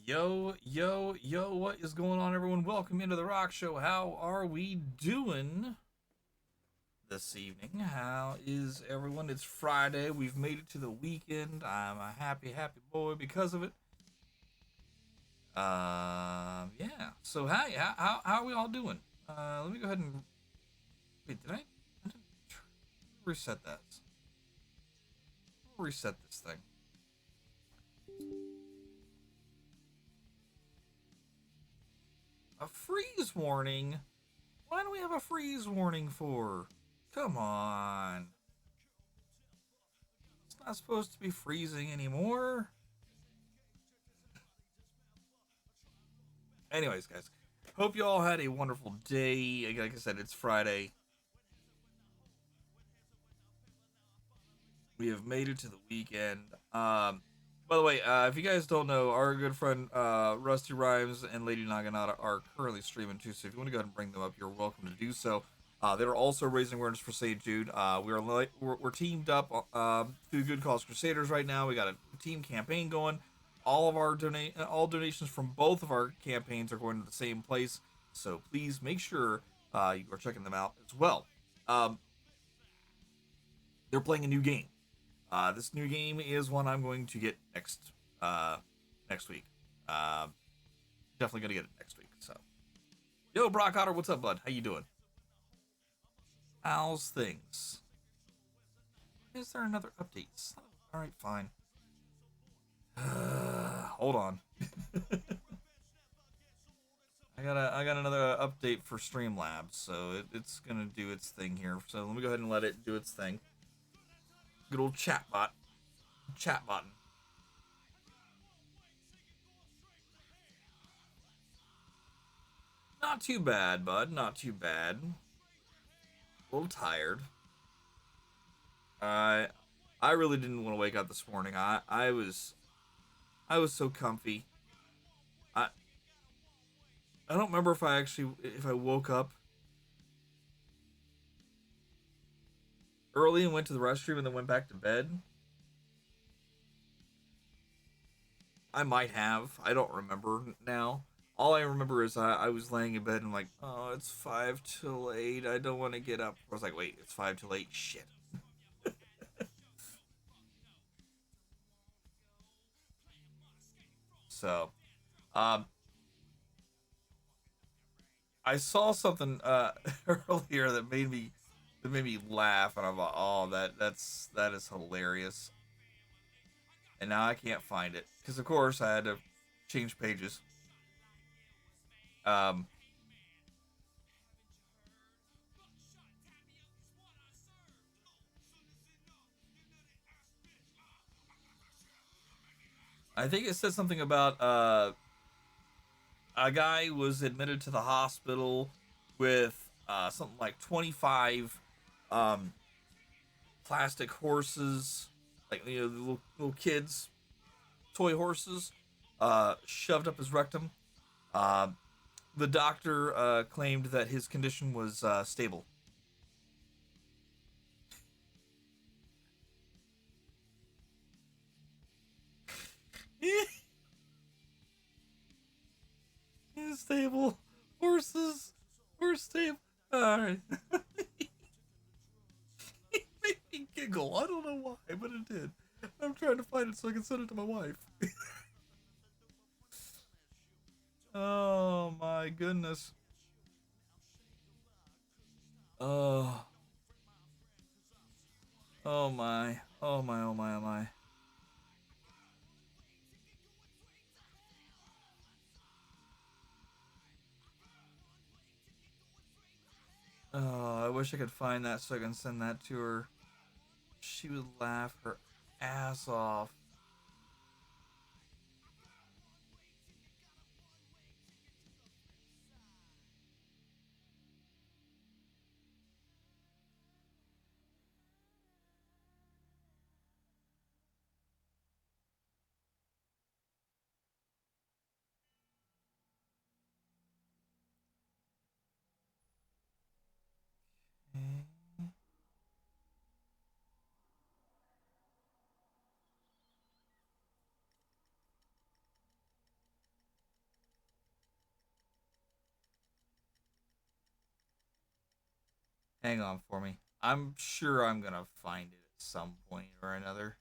Yo, yo, yo, what is going on, everyone? Welcome into the Rock Show. How are we doing this evening? How is everyone? It's Friday. We've made it to the weekend. I'm a happy, happy boy because of it. Yeah. So, hey, how are we all doing? Let me go ahead and. Wait, did I didn't reset that? Reset this thing. A freeze warning? Why do we have a freeze warning for? Come on. It's not supposed to be freezing anymore. Anyways, guys, hope you all had a wonderful day. Like I said, it's Friday. We have made it to the weekend. By the way, if you guys don't know, our good friend Rusty Rhymes and Lady Naginata are currently streaming too. So if you want to go ahead and bring them up, you're welcome to do so. They're also raising awareness for St. Jude. We're teamed up through Good Cause Crusaders right now. We got a team campaign going. All donations from both of our campaigns are going to the same place. So please make sure you are checking them out as well. Um, they're playing a new game. This new game is one I'm going to get next week. Uh, Definitely gonna get it next week. So, yo, Brock Otter, what's up, bud? How you doing? How's things? Is there another update? All right, fine. Hold on. I got another update for Streamlabs, so it's gonna do its thing here. So let me go ahead and let it do its thing. Good old chat button. Not too bad, bud. Not too bad. A little tired. I I really didn't want to wake up this morning. I was so comfy. I I don't remember if I woke up early and went to the restroom and then went back to bed. I might have. I don't remember now. All I remember is I was laying in bed and I'm like, oh, it's 5 till 8. I don't want to get up. I was like, wait, it's 5 till 8. Shit. So, um, I saw something earlier that made me laugh, and I'm like, oh, that is hilarious. And now I can't find it because, of course, I had to change pages. Um, I think it said something about a guy was admitted to the hospital with something like 25 um, plastic horses, like little kids toy horses, shoved up his rectum. Uh, the doctor claimed that his condition was stable. He's stable. Horses. Horse stable. Alright. It made me giggle. I don't know why, but it did. I'm trying to find it so I can send it to my wife. Oh my goodness. Oh. Oh my. Oh my, oh my, oh my. Oh, I wish I could find that so I can send that to her. She would laugh her ass off. Hang on for me. I'm sure I'm gonna find it at some point or another.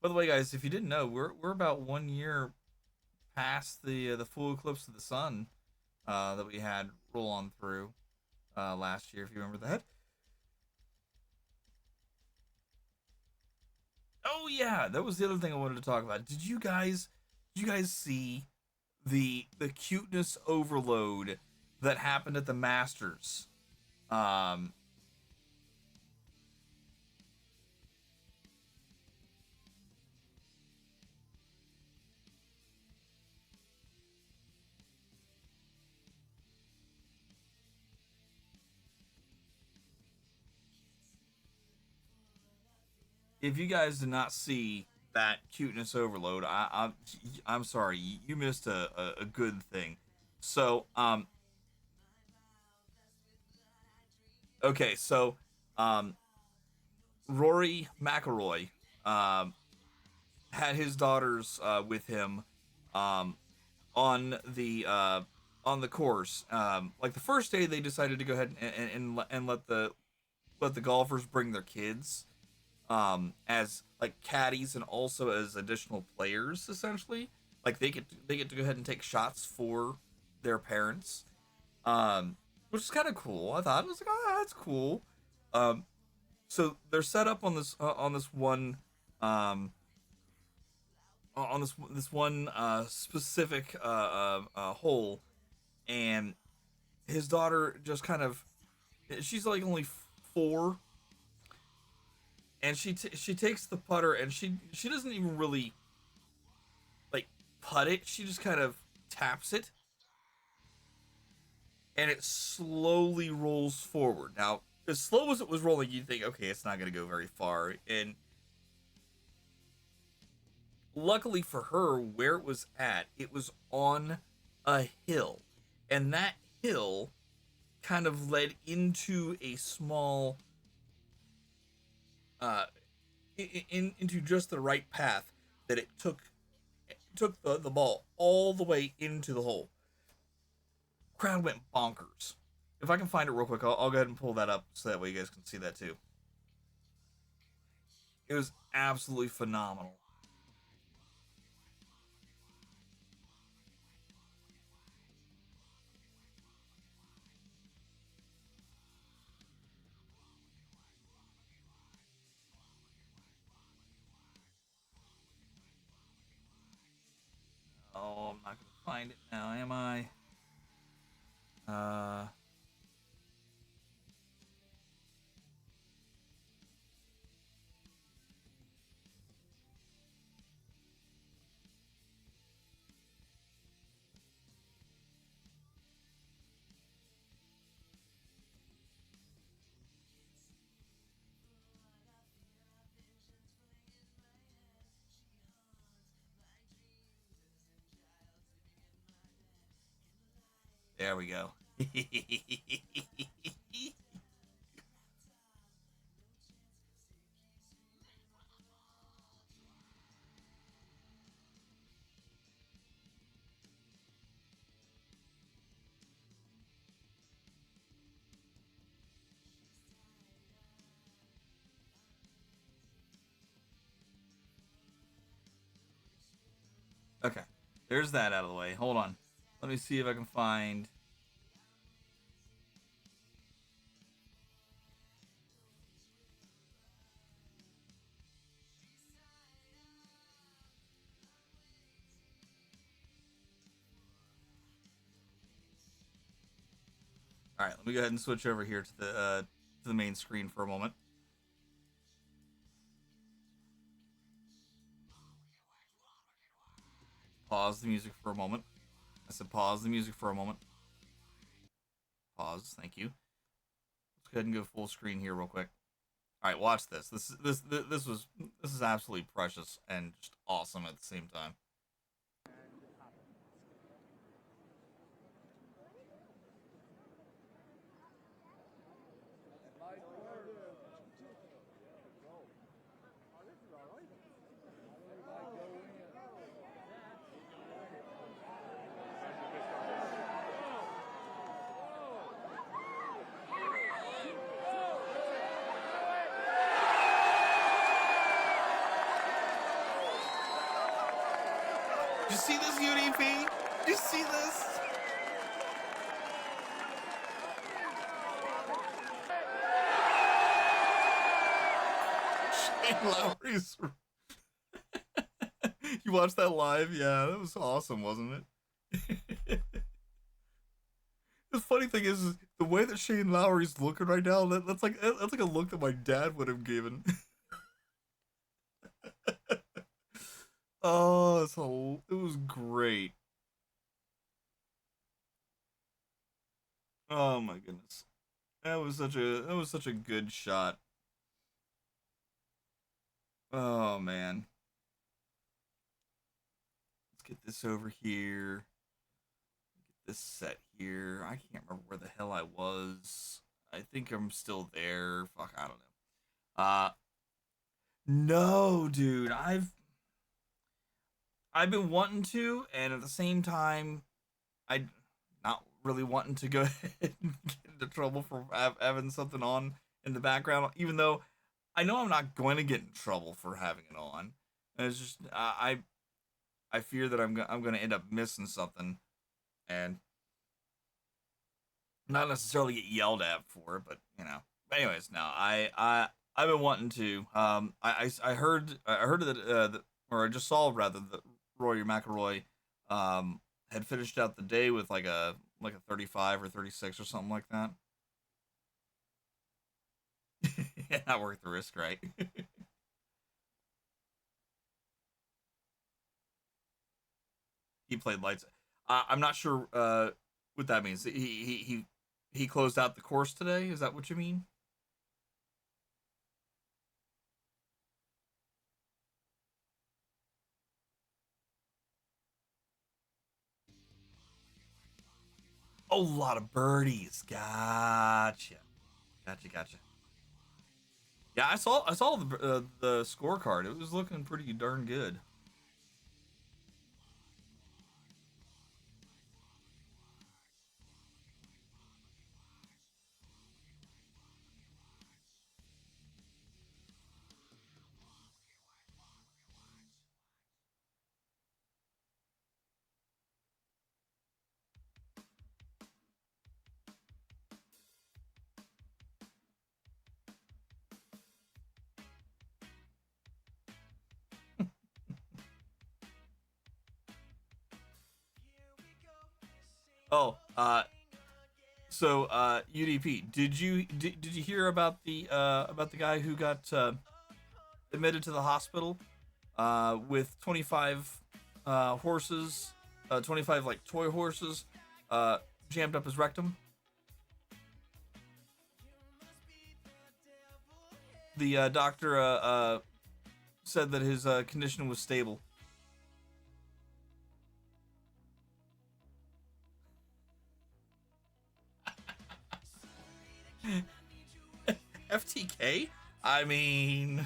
By the way, guys, if you didn't know, we're about 1 year past the full eclipse of the sun that we had roll on through last year. If you remember that. Oh yeah, that was the other thing I wanted to talk about. Did you guys see the cuteness overload that happened at the Masters? Um, if you guys did not see that cuteness overload, I'm sorry, you missed a good thing. So okay, so um Rory McIlroy um had his daughters with him um on the course. Like the first day, they decided to go ahead and let the golfers bring their kids as like caddies and also as additional players essentially. Like they get to go ahead and take shots for their parents, which is kind of cool. I thought, I was like, oh, that's cool. Um, so they're set up on this one um, on this one specific hole, and his daughter just kind of, she's like only 4, and she takes the putter, and she doesn't even really like putt it. She just kind of taps it, and it slowly rolls forward. Now, as slow as it was rolling, you'd think, okay, it's not going to go very far. And luckily for her, where it was on a hill, and that hill kind of led into a small uh into just the right path that it took the ball all the way into the hole. Crowd went bonkers. If I can find it real quick, I'll go ahead and pull that up so that way you guys can see that too. It was absolutely phenomenal. Oh, I'm not gonna find it now, am I? Uh, there we go. Okay, there's that out of the way. Hold on. Let me see if I can find. All right, let me go ahead and switch over here to the main screen for a moment. Pause the music for a moment. I said pause the music for a moment. Pause. Thank you. Let's go ahead and go full screen here real quick. All right, watch this. This is absolutely precious and just awesome at the same time. you see this, UDP? Did you see this? Shane Lowry's. You watched that live? Yeah, that was awesome, wasn't it? The funny thing is the way that Shane Lowry's looking right now. That's like a look that my dad would have given. Oh, it was great. Oh my goodness, that was such a good shot. Oh man, let's get this over here. Get this set here. I can't remember where the hell I was. I think I'm still there. Fuck, I don't know. No, dude. I've been wanting to, and at the same time, I not really wanting to go ahead and get into trouble for having something on in the background, even though I know I'm not going to get in trouble for having it on. And it's just I fear that I'm going to end up missing something and not necessarily get yelled at for it, but you know. But anyways, no, I've been wanting to. I heard that or I just saw rather that Rory McIlroy had finished out the day with like a 35 or 36 or something like that. Not worth the risk, right? He played lights. I'm not sure what that means. He closed out the course today. Is that what you mean? Oh, a lot of birdies. Gotcha. Gotcha. Gotcha. Yeah, I saw the scorecard. It was looking pretty darn good. Oh, UDP, did you hear about the guy who got admitted to the hospital with 25 horses, 25 like toy horses jammed up his rectum? The doctor said that his condition was stable. FTK? I mean,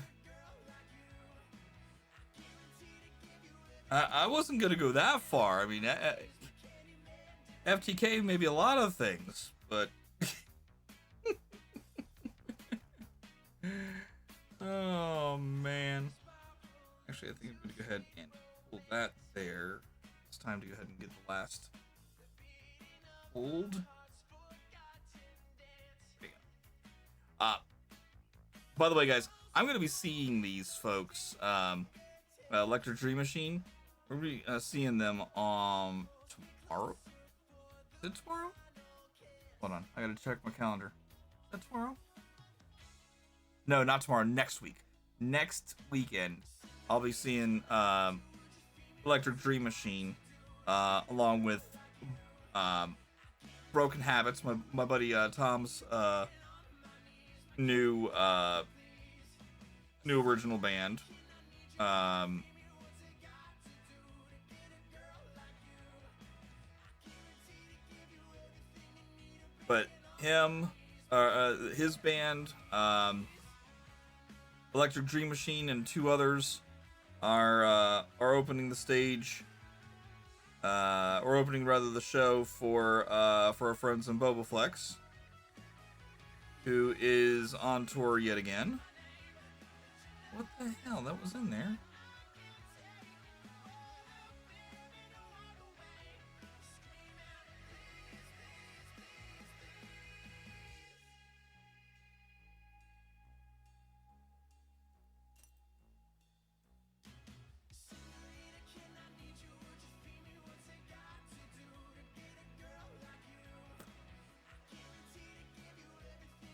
I wasn't gonna go that far. I mean, FTK may be a lot of things, but oh man. Actually, I think I'm gonna go ahead and pull that there. It's time to go ahead and get the last hold. There you go. By the way, guys, I'm gonna be seeing these folks. Electric Dream Machine. We're gonna be seeing them tomorrow. Is it tomorrow? Hold on, I gotta check my calendar. Is that tomorrow? No, not tomorrow. Next week. Next weekend, I'll be seeing Electric Dream Machine, along with um, Broken Habits, my buddy Tom's new new original band. Um, but him, his band, Electric Dream Machine, and two others are opening the stage. Or opening rather the show for our friends in Bobaflex, who is on tour yet again. What the hell? That was in there.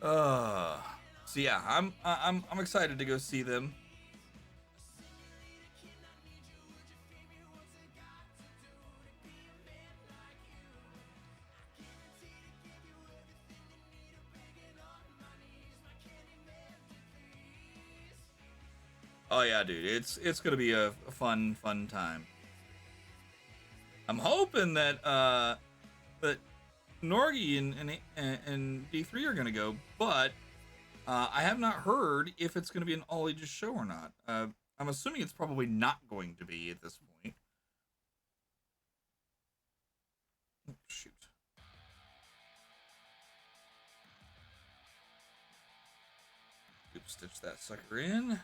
Uh, so yeah, I'm excited to go see them. Oh yeah, dude, it's gonna be a fun time. I'm hoping that Norgy and D3 are gonna go, but I have not heard if it's gonna be an all ages show or not. I'm assuming it's probably not going to be at this point. Oh, shoot. Oops, stitch that sucker in.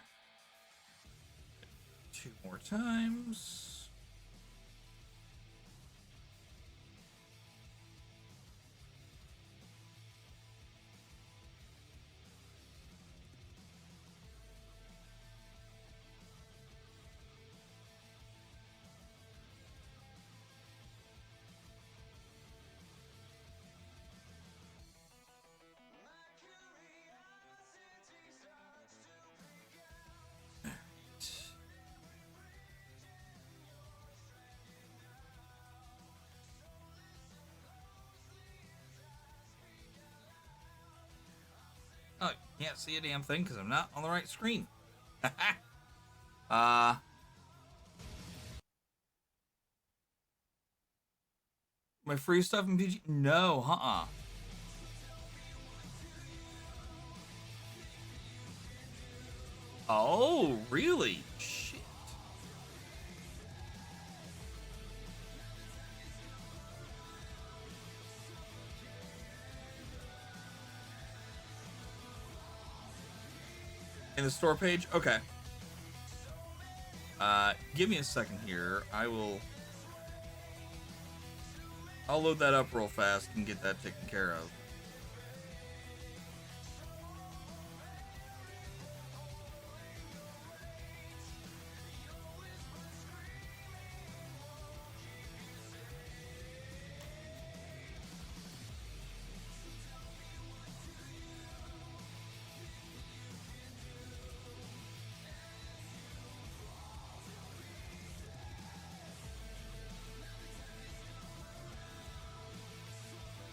Two more times. Oh, you can't see a damn thing because I'm not on the right screen. uh, my free stuff in PG? No, Oh, really? Shit. In the store page? Okay. Give me a second here. I'll load that up real fast and get that taken care of.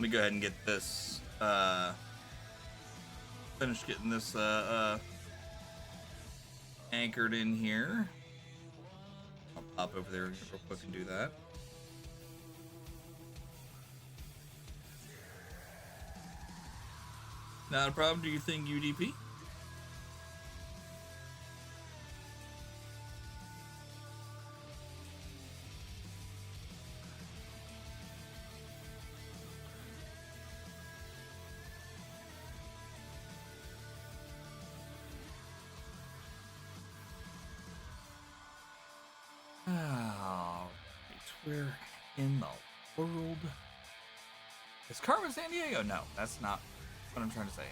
Let me go ahead and get this, finish getting this, anchored in here. I'll pop over there real quick and do that. Not a problem, do you think, UDP? Oh, where in the world is Carmen San Diego? No, that's not what I'm trying to say.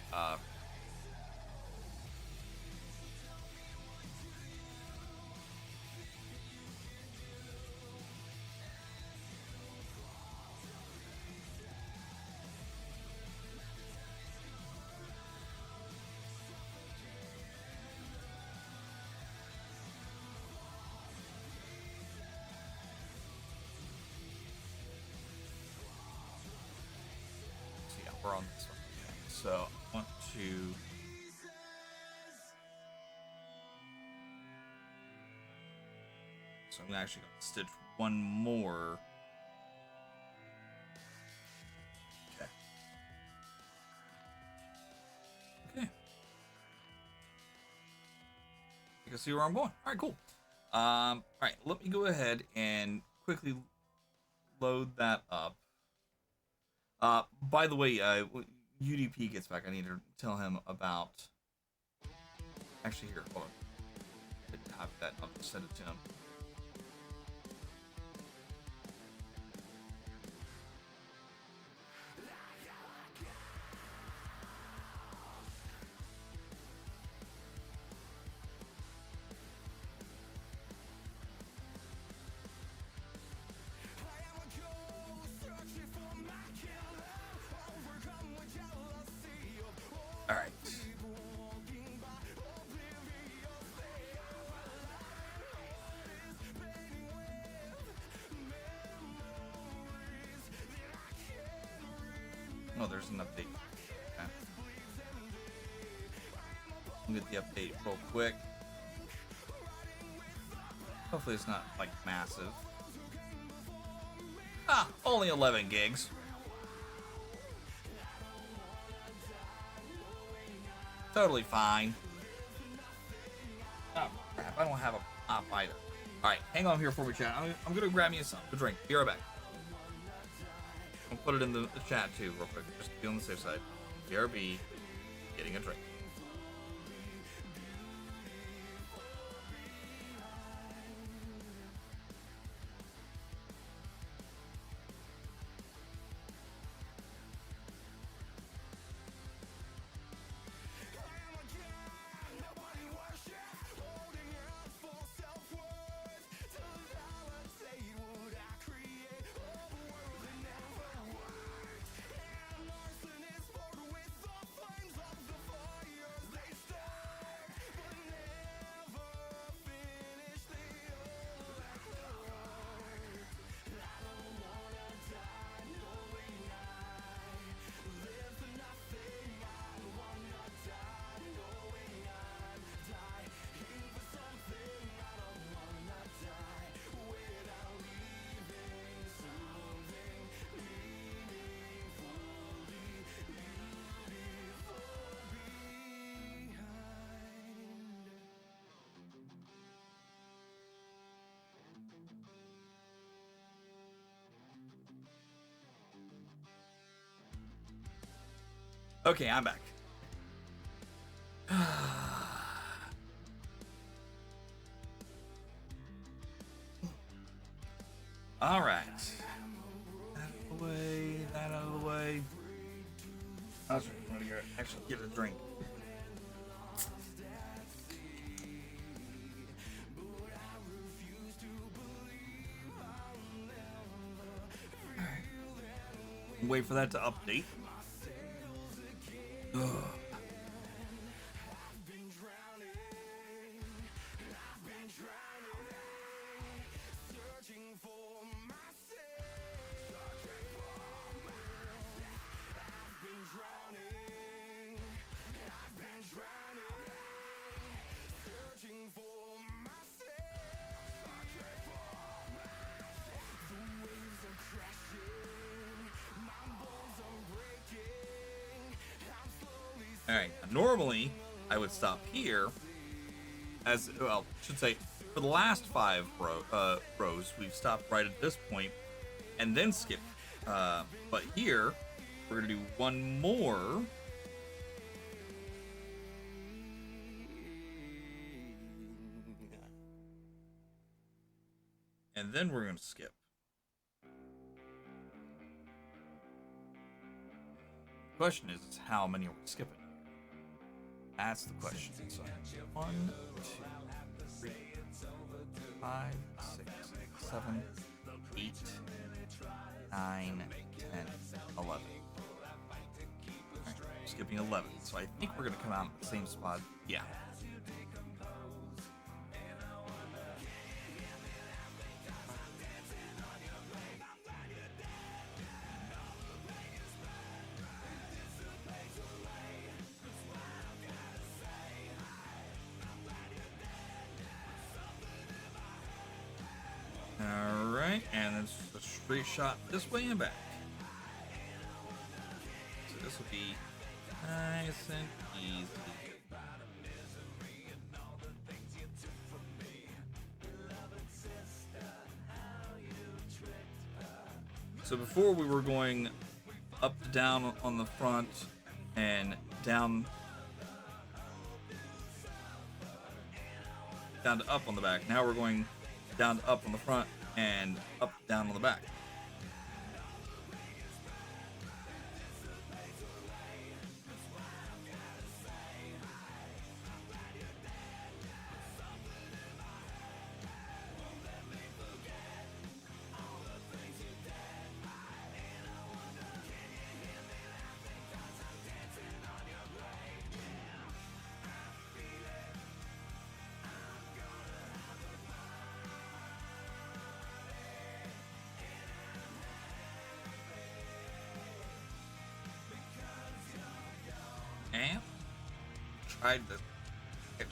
So yeah, we're on this one. Okay, so I want to. So I'm actually going to stitch one more. Okay. Okay. You can see where I'm going. All right, cool. All right, let me go ahead and quickly load that up. By the way, UDP gets back. I need to tell him about. Actually, here, hold on. I didn't have that. I'll just send it to him. All there's an update. Okay. I'll get the update real quick. Hopefully it's not like massive. Ah, only 11 gigs. Totally fine. Oh crap, I don't have a pop either. Alright, hang on here for me, chat. I'm gonna grab me something to drink. Be right back. I'll put it in the chat too, real quick, just to be on the safe side. BRB, getting a drink. Okay, I'm back. All right. That out of the way. That out of the way. I was going to actually get a drink. Wait for that to update. Ugh. Alright, normally I would stop here, as well, I should say, for the last 5 rows, we've stopped right at this point, and then skip. But here, we're going to do one more. And then we're going to skip. The question is how many are we skipping? That's the question. So 1, 2, 3, 5, 6, 7, 8, 9, 10, 11. Right, skipping 11. So I think we're going to come out at the same spot. Yeah. Alright, and it's a straight shot this way and back. So this will be nice and easy. So before we were going up to down on the front and down to up on the back. Now we're going down to up on the front and up down on the back.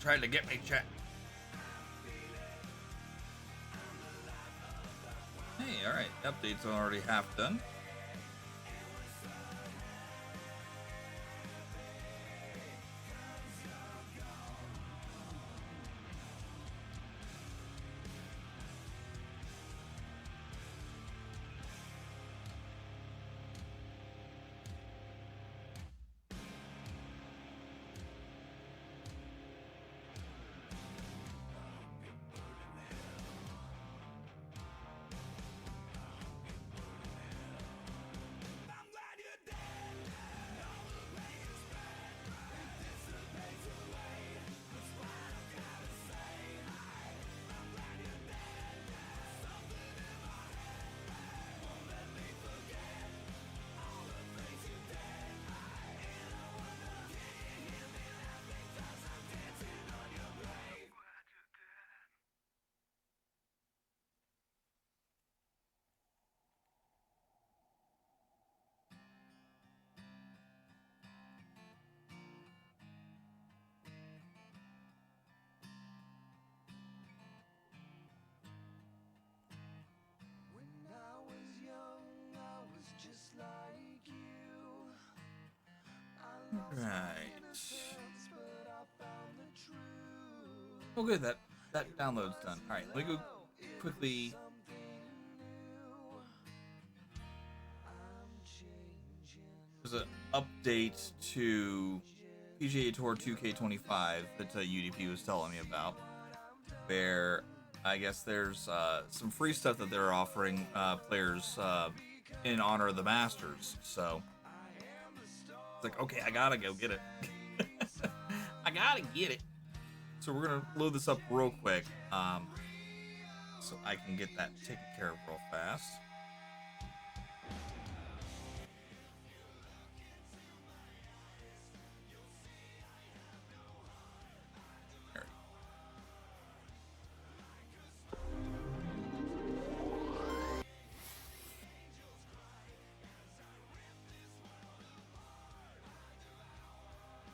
Tried to get me, chat. Hey, all right. Update's already half done. Right. Oh, good. That download's done. All right. Let me go quickly. There's an update to PGA Tour 2K25 that UDP was telling me about, where I guess there's some free stuff that they're offering players in honor of the Masters. So it's like, okay, I gotta go get it. I gotta get it. So we're gonna load this up real quick, so I can get that taken care of real fast. There.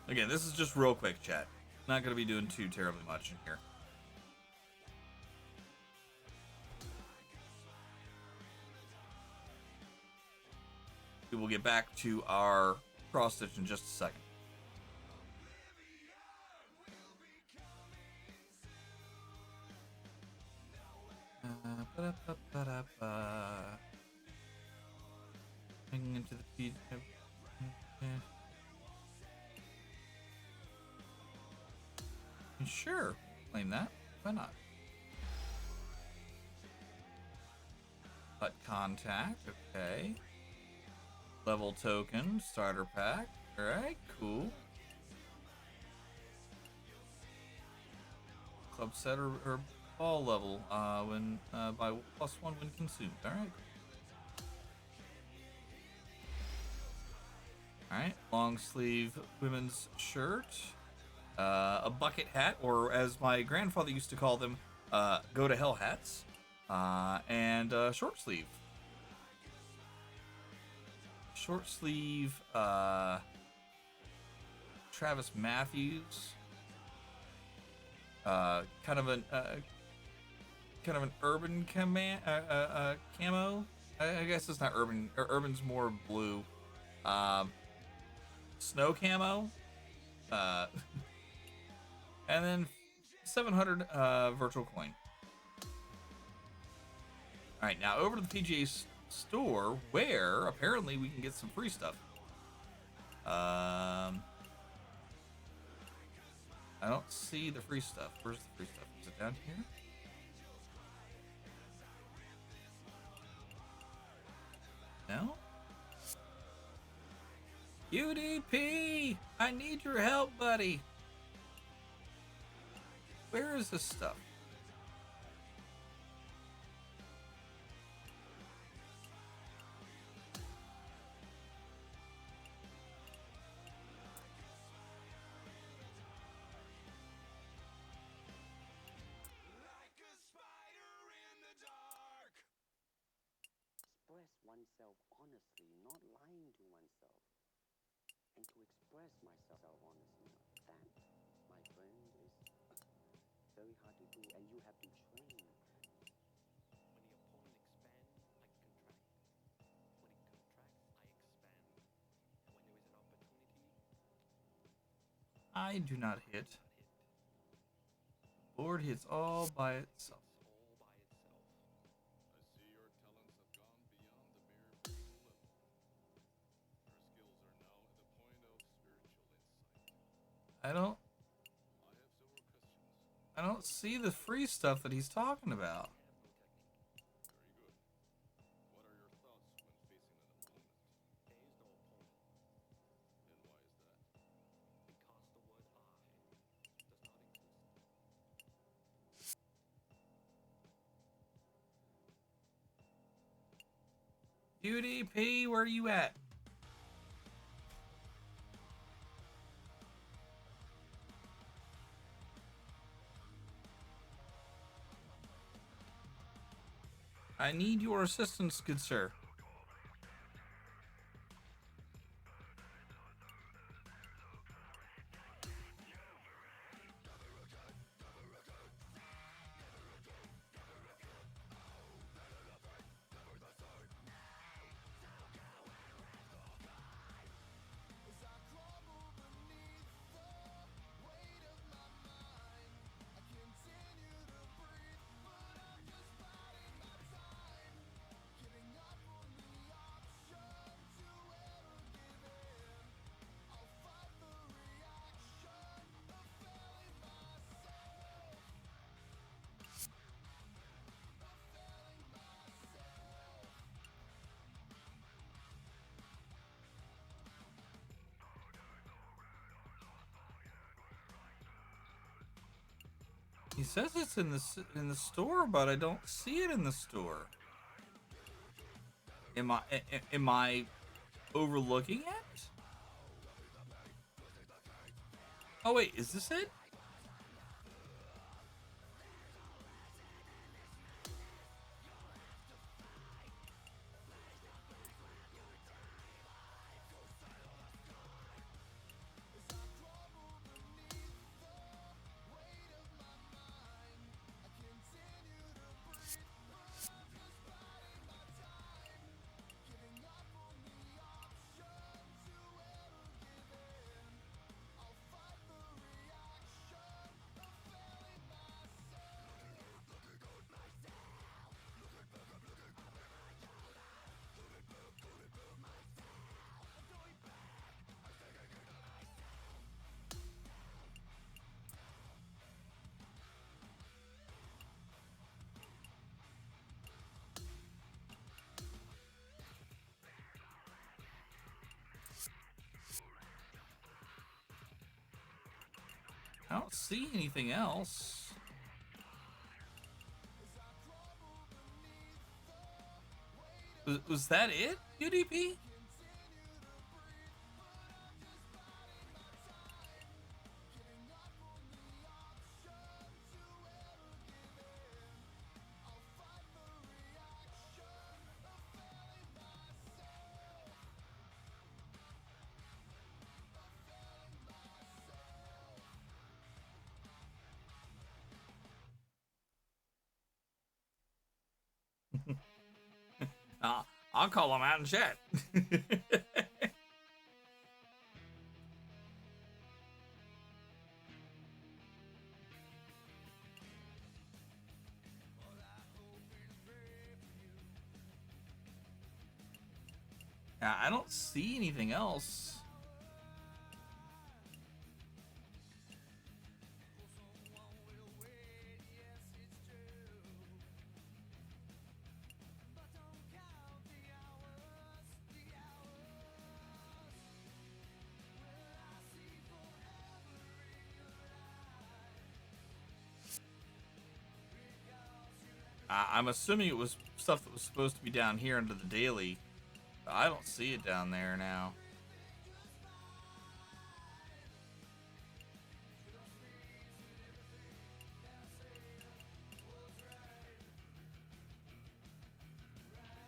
Again, this is just real quick, chat. Not gonna be doing too terribly much in here. We will get back to our cross stitch in just a second. Hanging into the feed. Sure, claim that. Why not? Cut contact. Okay. Level token. Starter pack. All right. Cool. Club set or ball level when by +1 when consumed. All right. All right. Long sleeve women's shirt. A bucket hat, or as my grandfather used to call them, go to hell hats, and short sleeve. Short sleeve, Travis Matthews, kind of an urban camo. I guess it's not urban. Urban's more blue. Snow camo. And then 700 virtual coin. All right, now over to the PGA store, where apparently we can get some free stuff. I don't see the free stuff. Where's the free stuff? Is it down here? No? UDP! I need your help, buddy! Where is this stuff? Express oneself honestly, not lying to oneself. And to express myself honestly, not that. to do, and you have to train. I do not hit. The board hits all by itself. I don't I don't see the free stuff that he's talking about. UDP, where are you at? I need your assistance, good sir. He says it's in the store, but I don't see it in the store. Am I overlooking it? Oh wait, is this it? I don't see anything else. Was that it, UDP? I'll call him out in chat. Yeah, I don't see anything else. I'm assuming it was stuff that was supposed to be down here under the daily. But I don't see it down there now.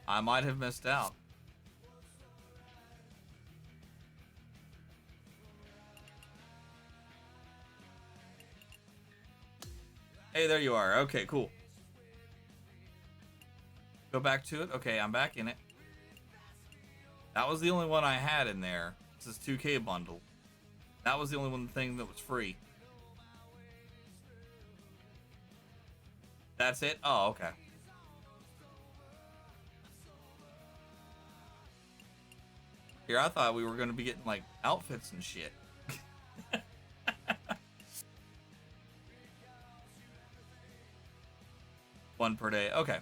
I might have missed out. Hey, there you are. Okay, cool. Go back to it. Okay, I'm back in it. That was the only one I had in there. This is 2K bundle. That was the only one thing that was free. That's it? Oh, okay. Here, I thought we were going to be getting, like, outfits and shit. One per day. Okay.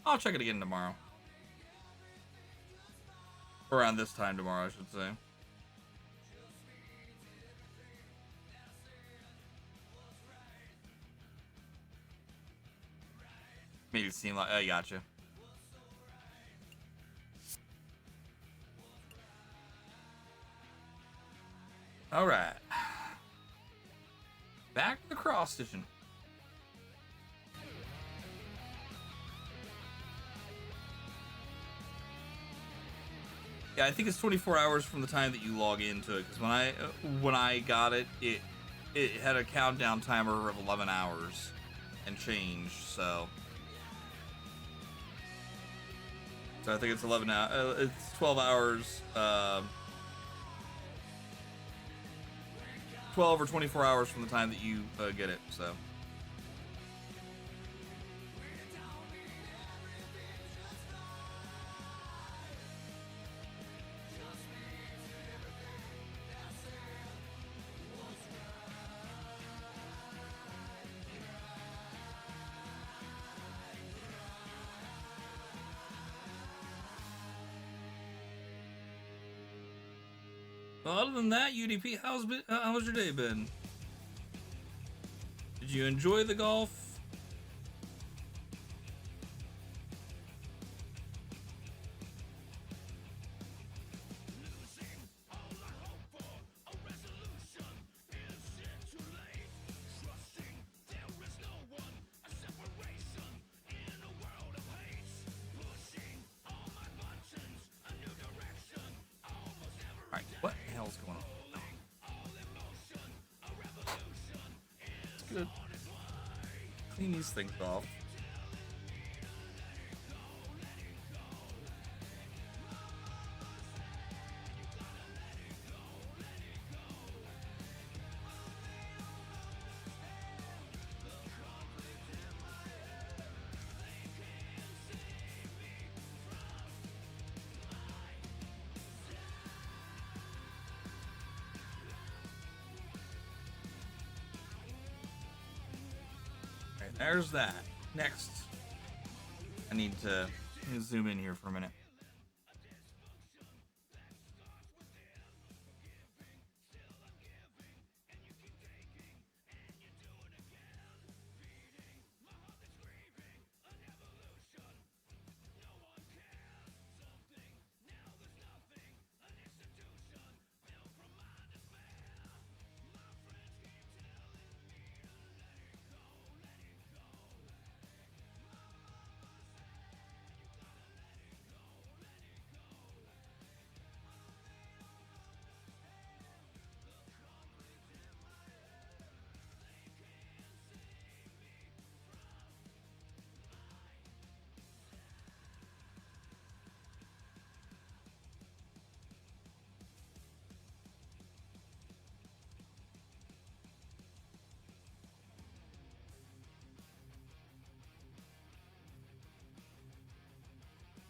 I'll check it again tomorrow. Around this time tomorrow, I should say. Made it seem like I gotcha. All right, back to the cross stitching. Yeah, I think it's 24 hours from the time that you log into it. Because when I got it, it had a countdown timer of 11 hours and change. So I think it's 11 hours. It's 12 hours. 12 or 24 hours from the time that you get it. So. Well, other than that, UDP, how's your day been? Did you enjoy the golf? All right, what the hell's going on? Let's get clean these things off. All right, there's that. Next, I need to zoom in here for a minute.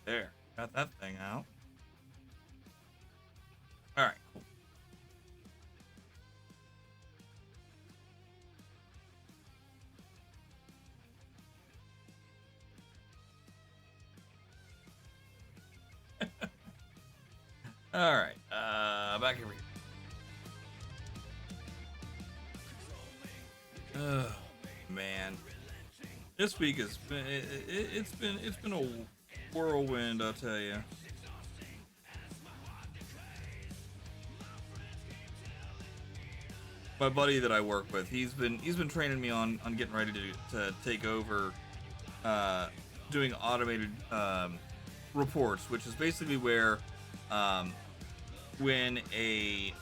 There, got that thing out. All right, cool. All right, back here we go. Oh man, this week has been it's been a whirlwind, I'll tell you. My buddy that I work with, he's been training me on getting ready to take over, doing automated reports, which is basically where when a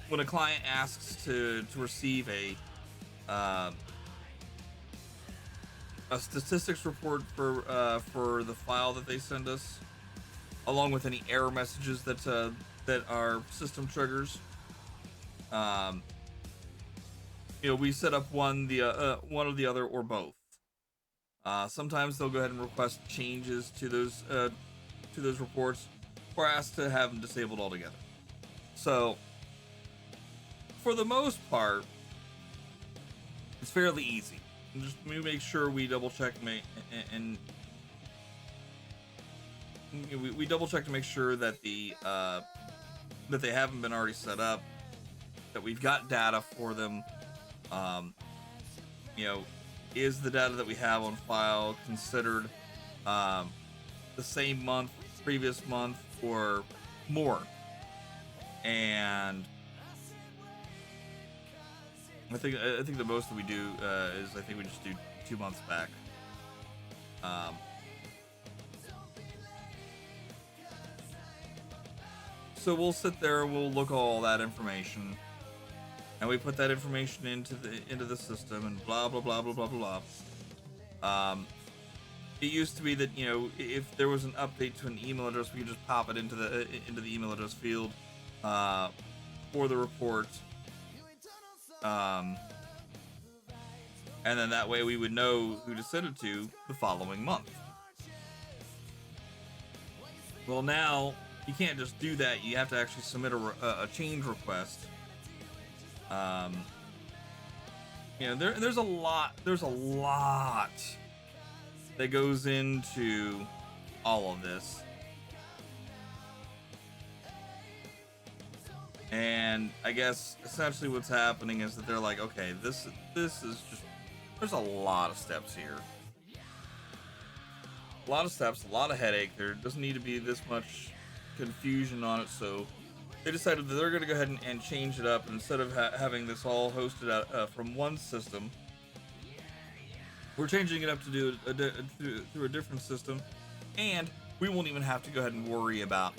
when a client asks to receive um, a statistics report for the file that they send us, along with any error messages that our system triggers. Um, we set up one or the other or both. Sometimes they'll go ahead and request changes to those reports, or ask to have them disabled altogether. So, for the most part, it's fairly easy. Just make sure we double check and we double check to make sure that that they haven't been already set up, that we've got data for them. Um, you know, is the data that we have on file considered um, the same month, previous month, or more? And I think the most that we do is I think we just do 2 months back. Um, so we'll sit there, we'll look at all that information, and we put that information into the system, and blah blah blah blah blah blah. It used to be that if there was an update to an email address, we could just pop it into the email address field for the report, and then that way we would know who to send it to the following month. Well, now you can't just do that. You have to actually submit a change request. There's a lot that goes into all of this. And I guess essentially what's happening is that they're like, okay, this is just, there's a lot of steps here. A lot of steps, a lot of headache. There doesn't need to be this much confusion on it, so they decided that they're going to go ahead and change it up. And instead of having this all hosted out from one system, we're changing it up to do through a different system, and we won't even have to go ahead and worry about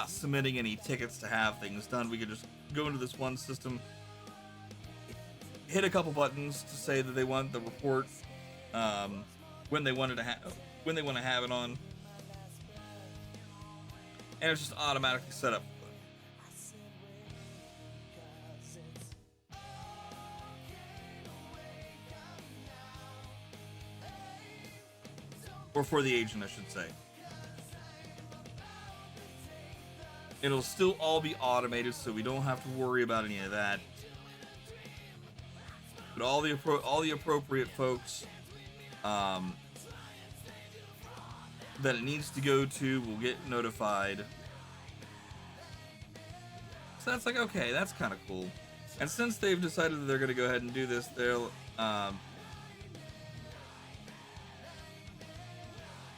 submitting any tickets to have things done. We could just go into this one system, hit a couple buttons to say that they want the report when they want to have it on, and it's just automatically set up. Or for the agent, I should say. It'll still all be automated, so we don't have to worry about any of that. But all the appropriate folks that it needs to go to will get notified. So that's like, okay, that's kind of cool. And since they've decided that they're going to go ahead and do this, they'll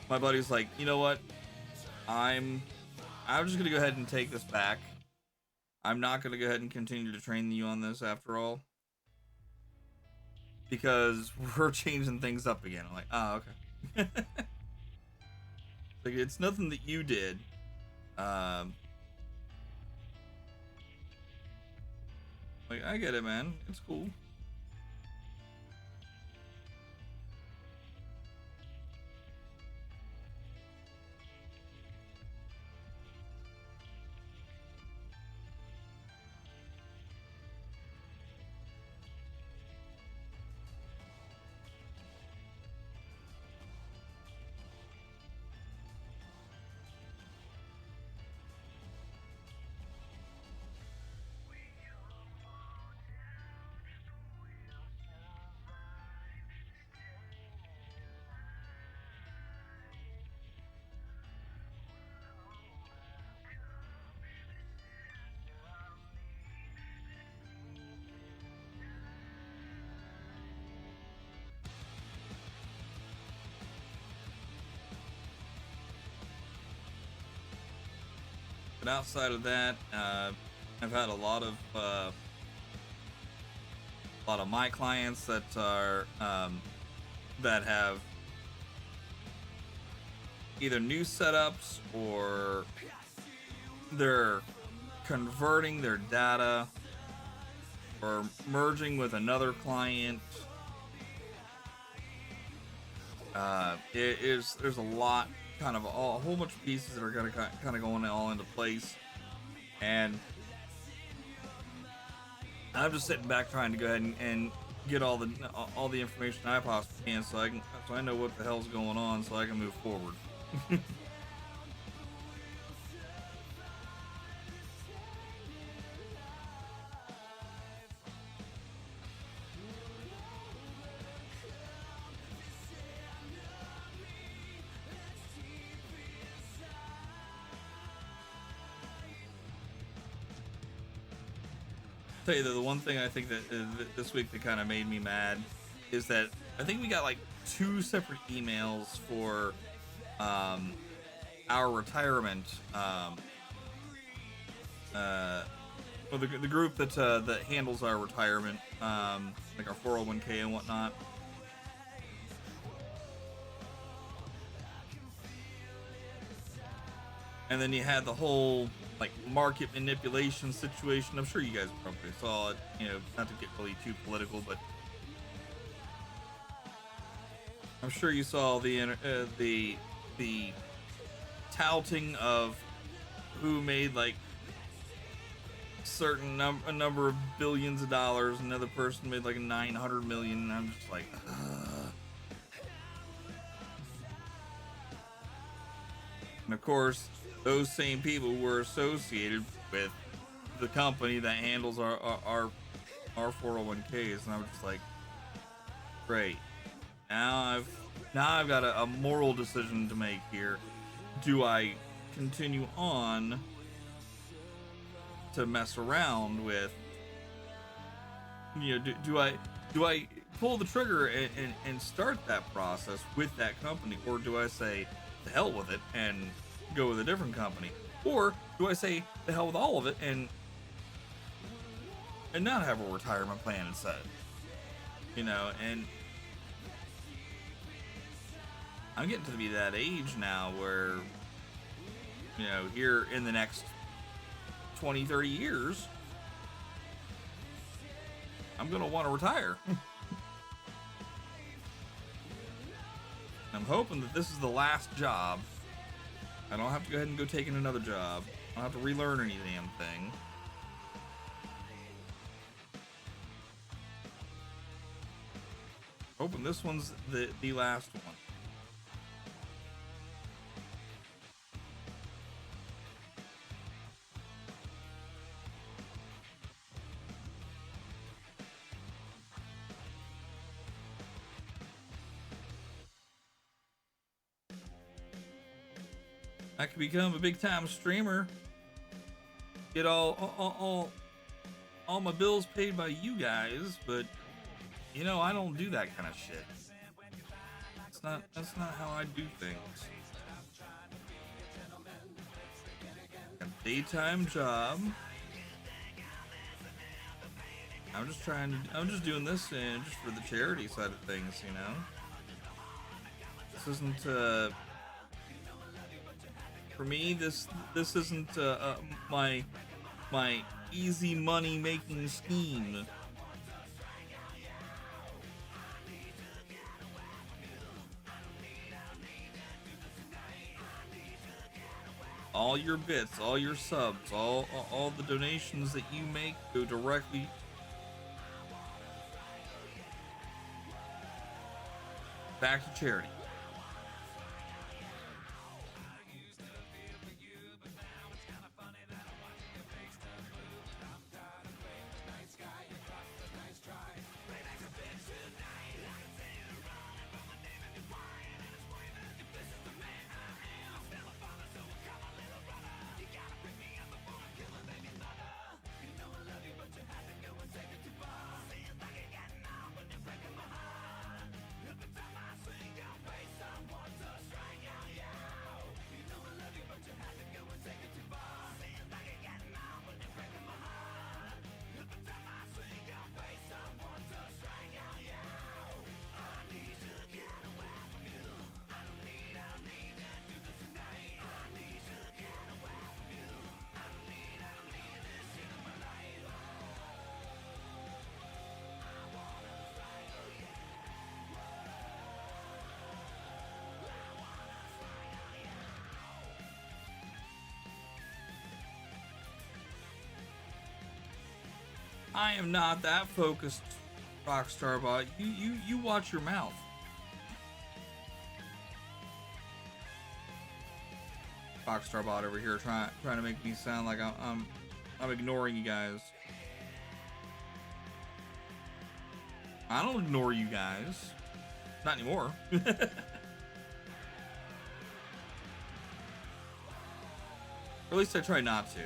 my buddy's like, you know what? I'm just gonna go ahead and take this back. I'm not gonna go ahead and continue to train you on this after all, because we're changing things up again. I'm like, oh, okay. Like, it's nothing that you did. Like, I get it, man. It's cool. But outside of that, I've had a lot of my clients that are that have either new setups, or they're converting their data or merging with another client. There's a lot, kind of a whole bunch of pieces that are gonna kind of going all into place, and I'm just sitting back trying to go ahead and get all the information I possibly can, so I know what the hell's going on, so I can move forward. Tell you that the one thing I think that this week that kind of made me mad is that I think we got like 2 separate emails for our retirement, well, the group that handles our retirement, like our 401k and whatnot. And then you had the whole like market manipulation situation. I'm sure you guys probably saw it. You know, not to get really too political, but I'm sure you saw the touting of who made like a number of billions of dollars. Another person made like 900 million. And I'm just like, and of course, those same people were associated with the company that handles our 401ks, and I'm just like, great. Now I've got a moral decision to make here. Do I continue on to mess around with, you know, do I pull the trigger and start that process with that company, or do I say the hell with it and go with a different company, or do I say the hell with all of it and not have a retirement plan instead? You know, and I'm getting to be that age now where, you know, here in the next 20-30 years, I'm gonna want to retire. I'm hoping that this is the last job. I don't have to go ahead and go take in another job. I don't have to relearn any damn thing. Hoping this one's the last one. I could become a big time streamer. Get all my bills paid by you guys, but you know, I don't do that kind of shit. That's not how I do things. A daytime job. I'm just doing this just for the charity side of things, you know. This isn't for me. This isn't my easy money making scheme. All your bits, all your subs, all the donations that you make go directly back to charity. I am not that focused, Rockstar Bot. You watch your mouth. Rockstar Bot over here trying to make me sound like I'm ignoring you guys. I don't ignore you guys. Not anymore. Or at least I try not to.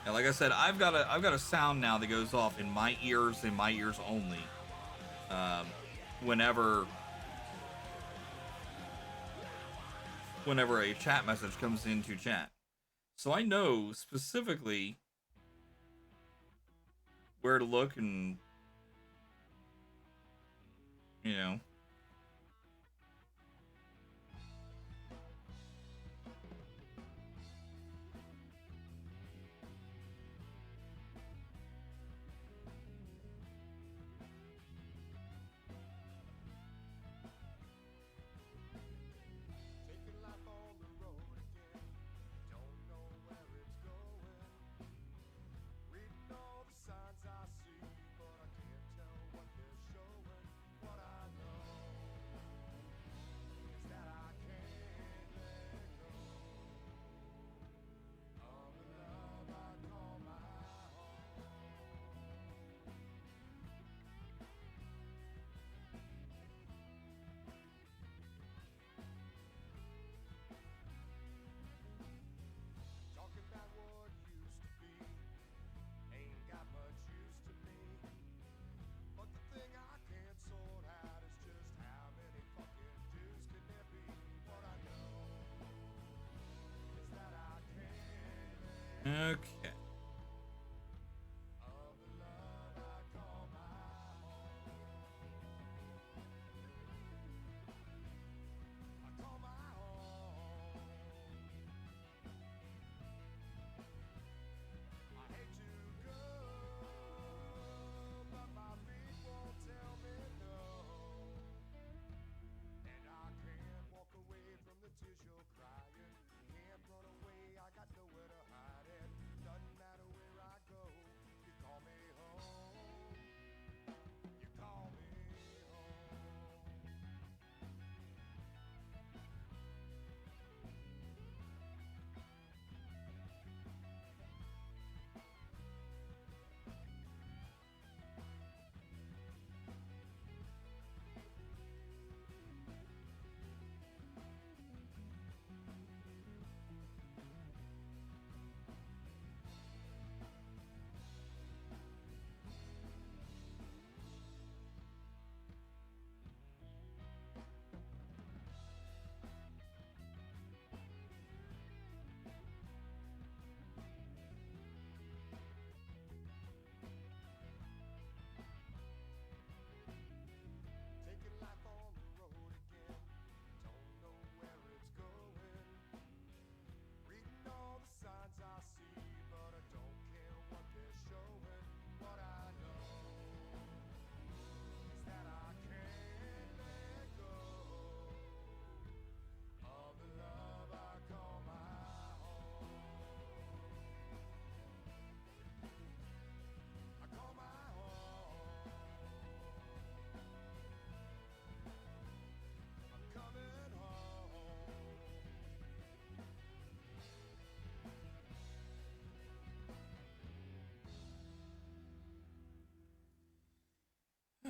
Yeah, like I said, I've got a sound now that goes off in my ears and my ears only. Whenever a chat message comes into chat. So I know specifically where to look and, you know. Okay.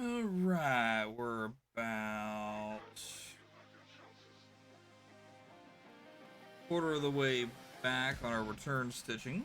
All right, we're about quarter of the way back on our return stitching.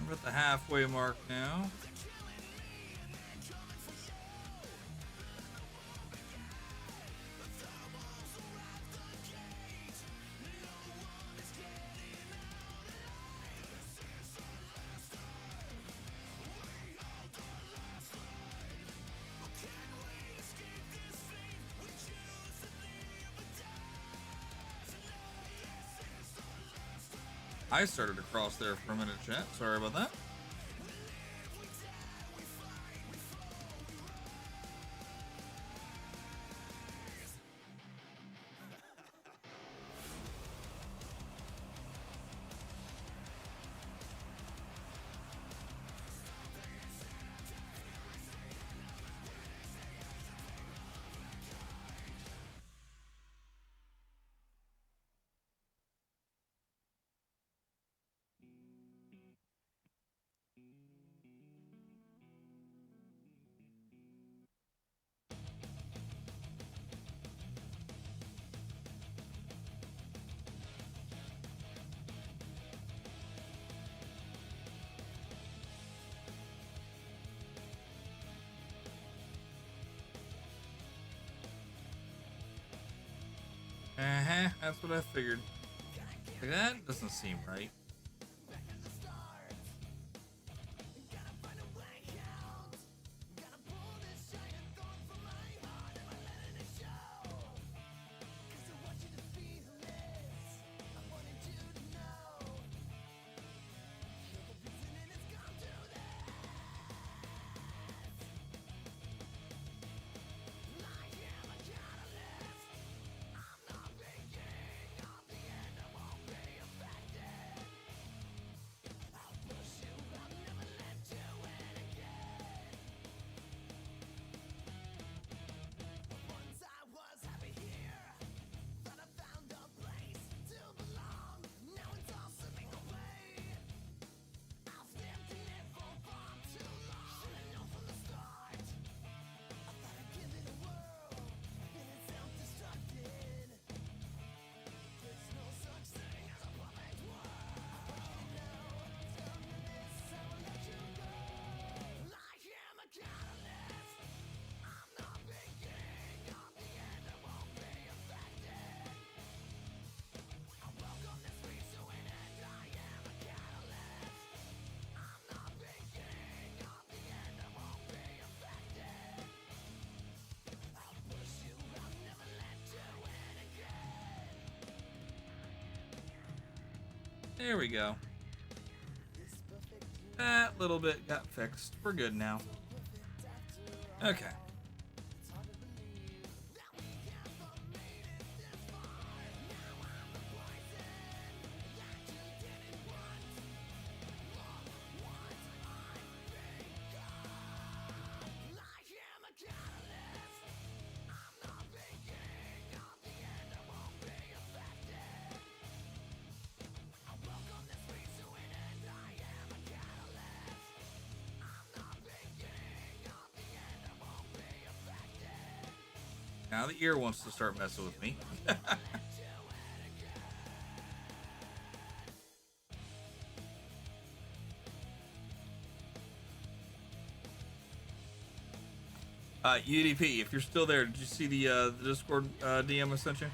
We're at the halfway mark now. I started to cross there for a minute, chat. Sorry about that. That's what I figured. Like, that doesn't seem right. There we go. That little bit got fixed. We're good now. Okay. Now the ear wants to start messing with me. UDP, if you're still there, did you see the Discord DM I sent you?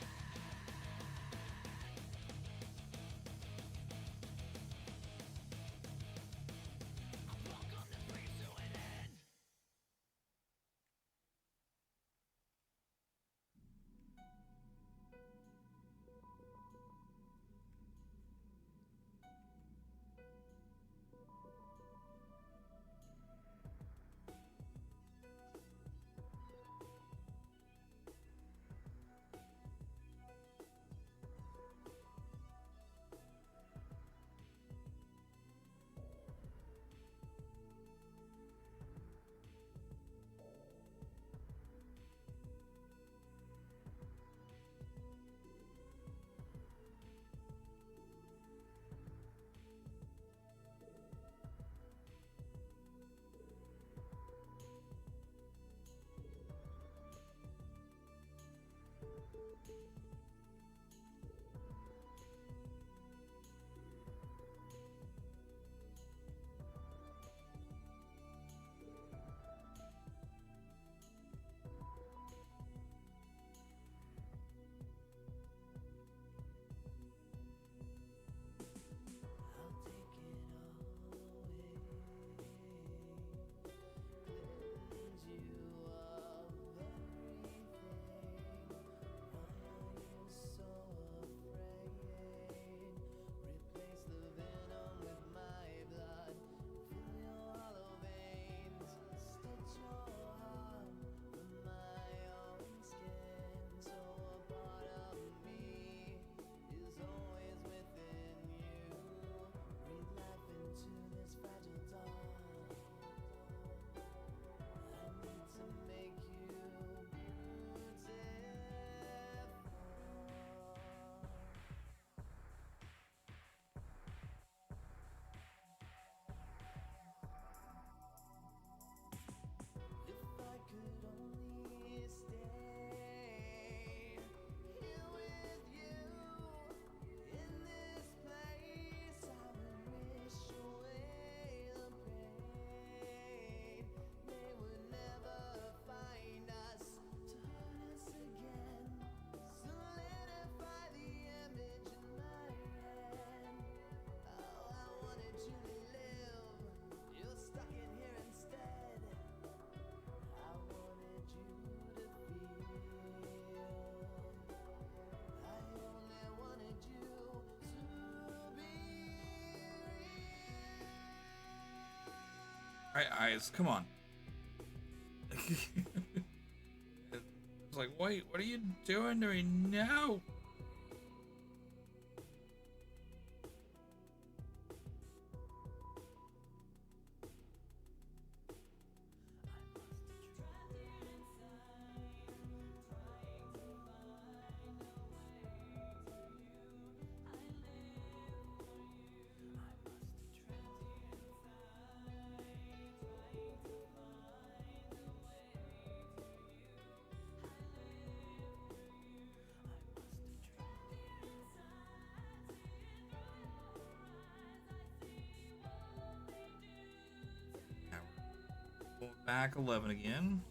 All right, eyes, come on. It's like, wait, what are you doing to me now? Now we're going back 11 again.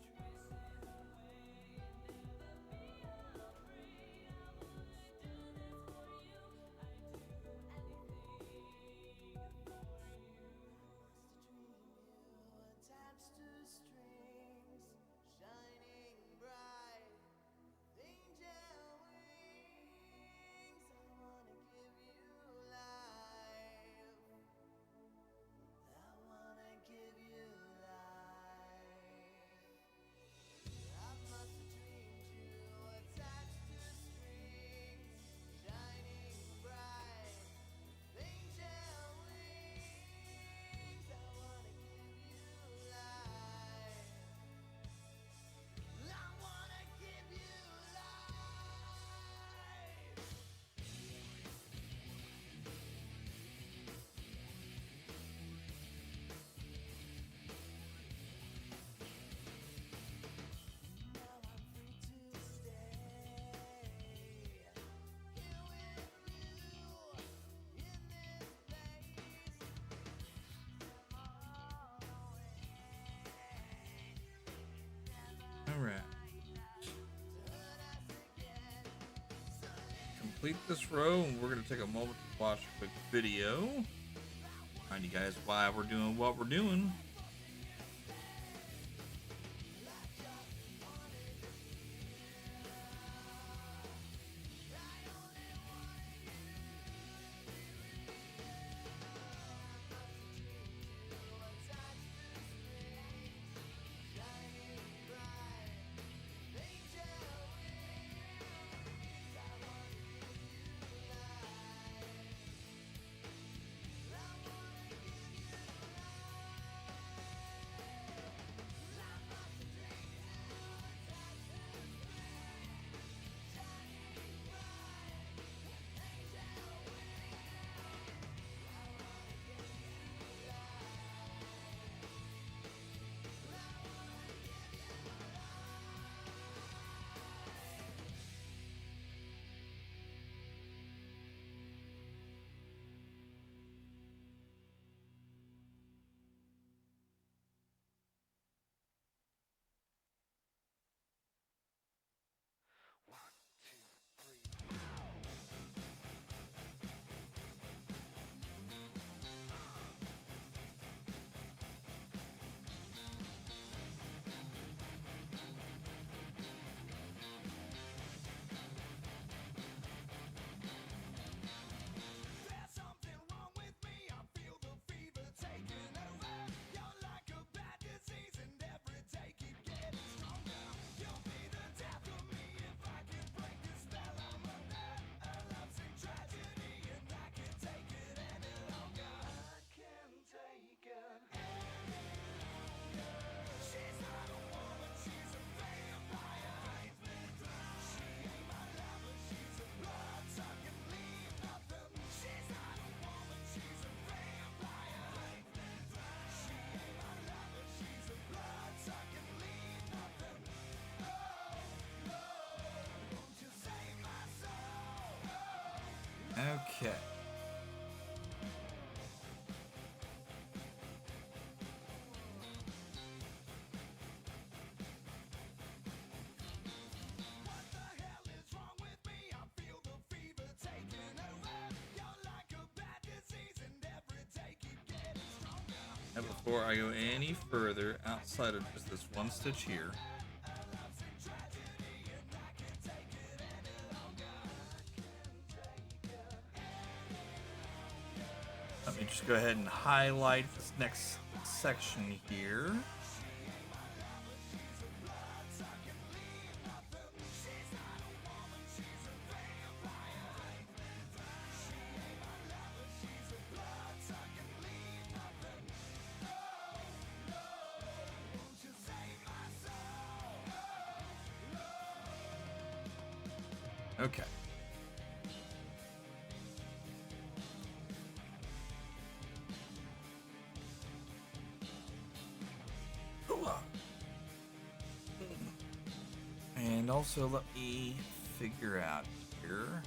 All right. Complete this row, and we're going to take a moment to watch a quick video. Remind you guys why we're doing what we're doing. Okay. And before I go any further outside of just this one stitch here, Let me just go ahead and highlight this next section here. Okay. And also let me figure out here.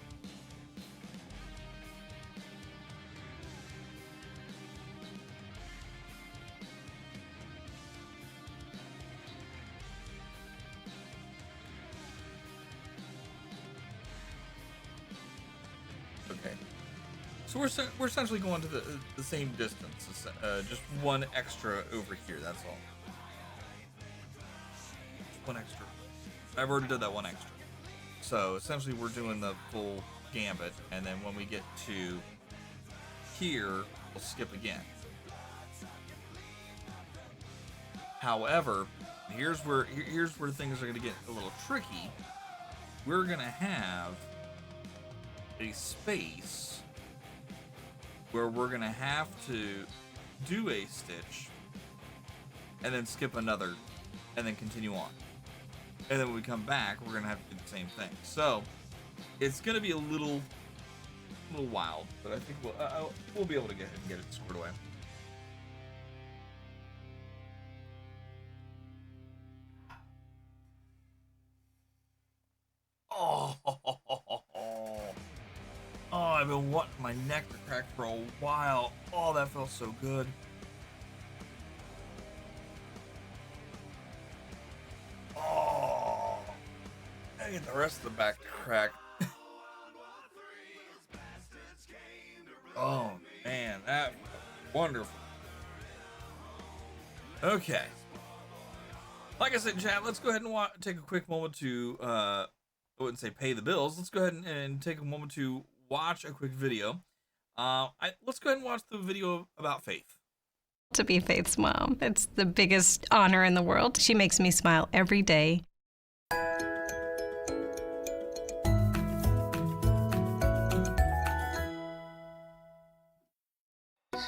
Okay. So we're essentially going to the same distance, just one extra over here, that's all. Just one extra. I've already done that one extra. So essentially we're doing the full gambit, and then when we get to here, we'll skip again. However, here's where things are going to get a little tricky. We're going to have a space where we're going to have to do a stitch and then skip another and then continue on. And then when we come back, we're gonna have to do the same thing. So it's gonna be a little wild, but I think we'll be able to get it squared away. Oh, I've been wanting my neck to crack for a while. Oh, that felt so good. Get the rest of the back to crack. Oh man, that was wonderful. Okay, like I said, chat, let's go ahead and take a quick moment to I wouldn't say pay the bills. Let's go ahead and take a moment to watch a quick video. Let's go ahead and watch the video about Faith. To be Faith's mom, it's the biggest honor in the world. She makes me smile every day.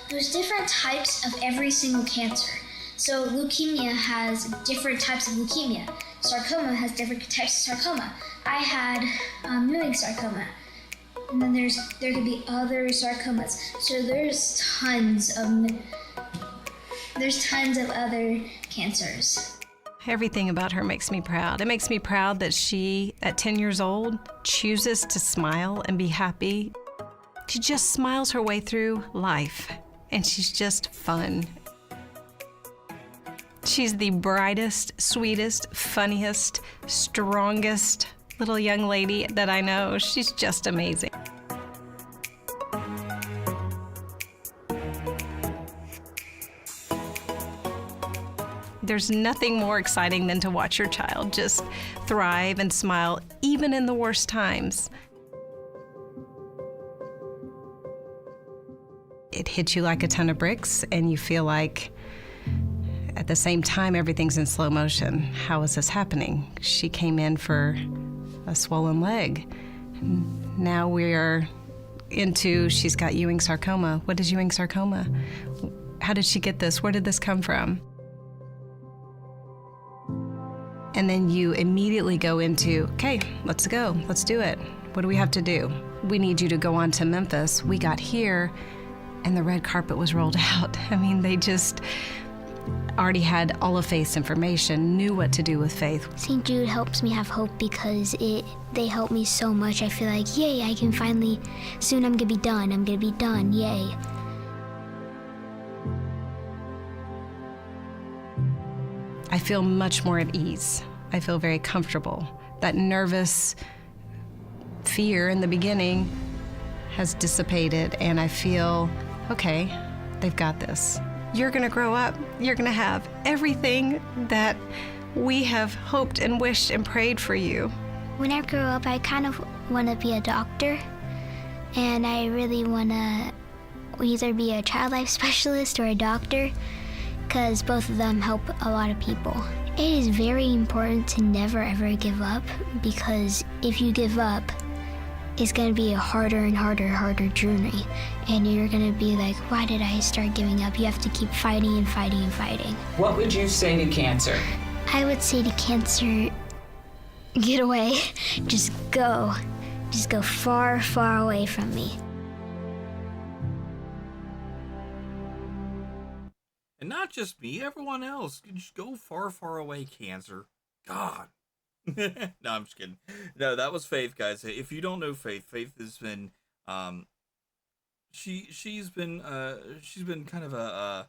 There's different types of every single cancer. So leukemia has different types of leukemia. Sarcoma has different types of sarcoma. I had Ewing sarcoma. And then there could be other sarcomas. So there's tons of other cancers. Everything about her makes me proud. It makes me proud that she, at 10 years old, chooses to smile and be happy. She just smiles her way through life. And she's just fun. She's the brightest, sweetest, funniest, strongest little young lady that I know. She's just amazing. There's nothing more exciting than to watch your child just thrive and smile, even in the worst times. It hits you like a ton of bricks, and you feel like at the same time everything's in slow motion. How is this happening? She came in for a swollen leg. Now we are into, she's got Ewing sarcoma. What is Ewing sarcoma? How did she get this? Where did this come from? And then you immediately go into, okay, let's go, let's do it. What do we have to do? We need you to go on to Memphis. We got here, and the red carpet was rolled out. I mean, they just already had all of Faith's information, knew what to do with Faith. St. Jude helps me have hope because they help me so much. I feel like, yay, I can finally, soon I'm gonna be done, yay. I feel much more at ease. I feel very comfortable. That nervous fear in the beginning has dissipated, and I feel, okay, they've got this. You're gonna grow up, you're gonna have everything that we have hoped and wished and prayed for you. When I grow up, I kind of want to be a doctor, and I really want to either be a child life specialist or a doctor, because both of them help a lot of people. It is very important to never ever give up, because if you give up, it's going to be a harder and harder journey. And you're going to be like, why did I start giving up? You have to keep fighting and fighting and fighting. What would you say to cancer? I would say to cancer, get away. Just go. Just go far, far away from me. And not just me, everyone else. Just go far, far away, cancer. God. No, I'm just kidding. No, that was Faith, guys. If you don't know Faith, Faith has been she's been kind of a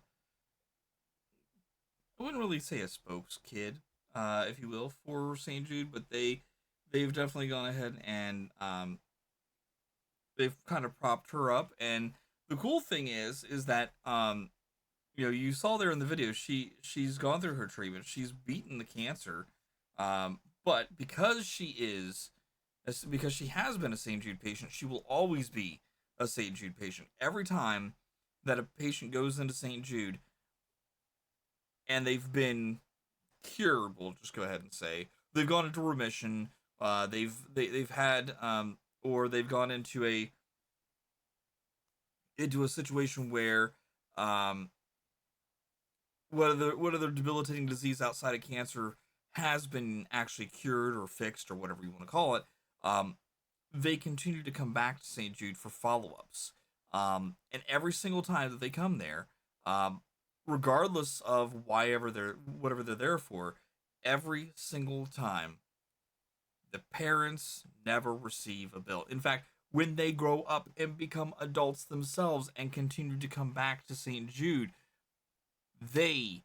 I wouldn't really say a spokes kid, if you will, for St. Jude, but they've definitely gone ahead and they've kind of propped her up. And the cool thing is that you know, you saw there in the video, she's gone through her treatment, she's beaten the cancer, but because she has been a St. Jude patient, she will always be a St. Jude patient. Every time that a patient goes into St. Jude and they've been cured, we'll just go ahead and say they've gone into remission, they've had or they've gone into a situation where what other debilitating disease outside of cancer has been actually cured or fixed or whatever you want to call it, they continue to come back to St. Jude for follow-ups. And every single time that they come there, regardless of whatever they're there for, every single time, the parents never receive a bill. In fact, when they grow up and become adults themselves and continue to come back to St. Jude, they,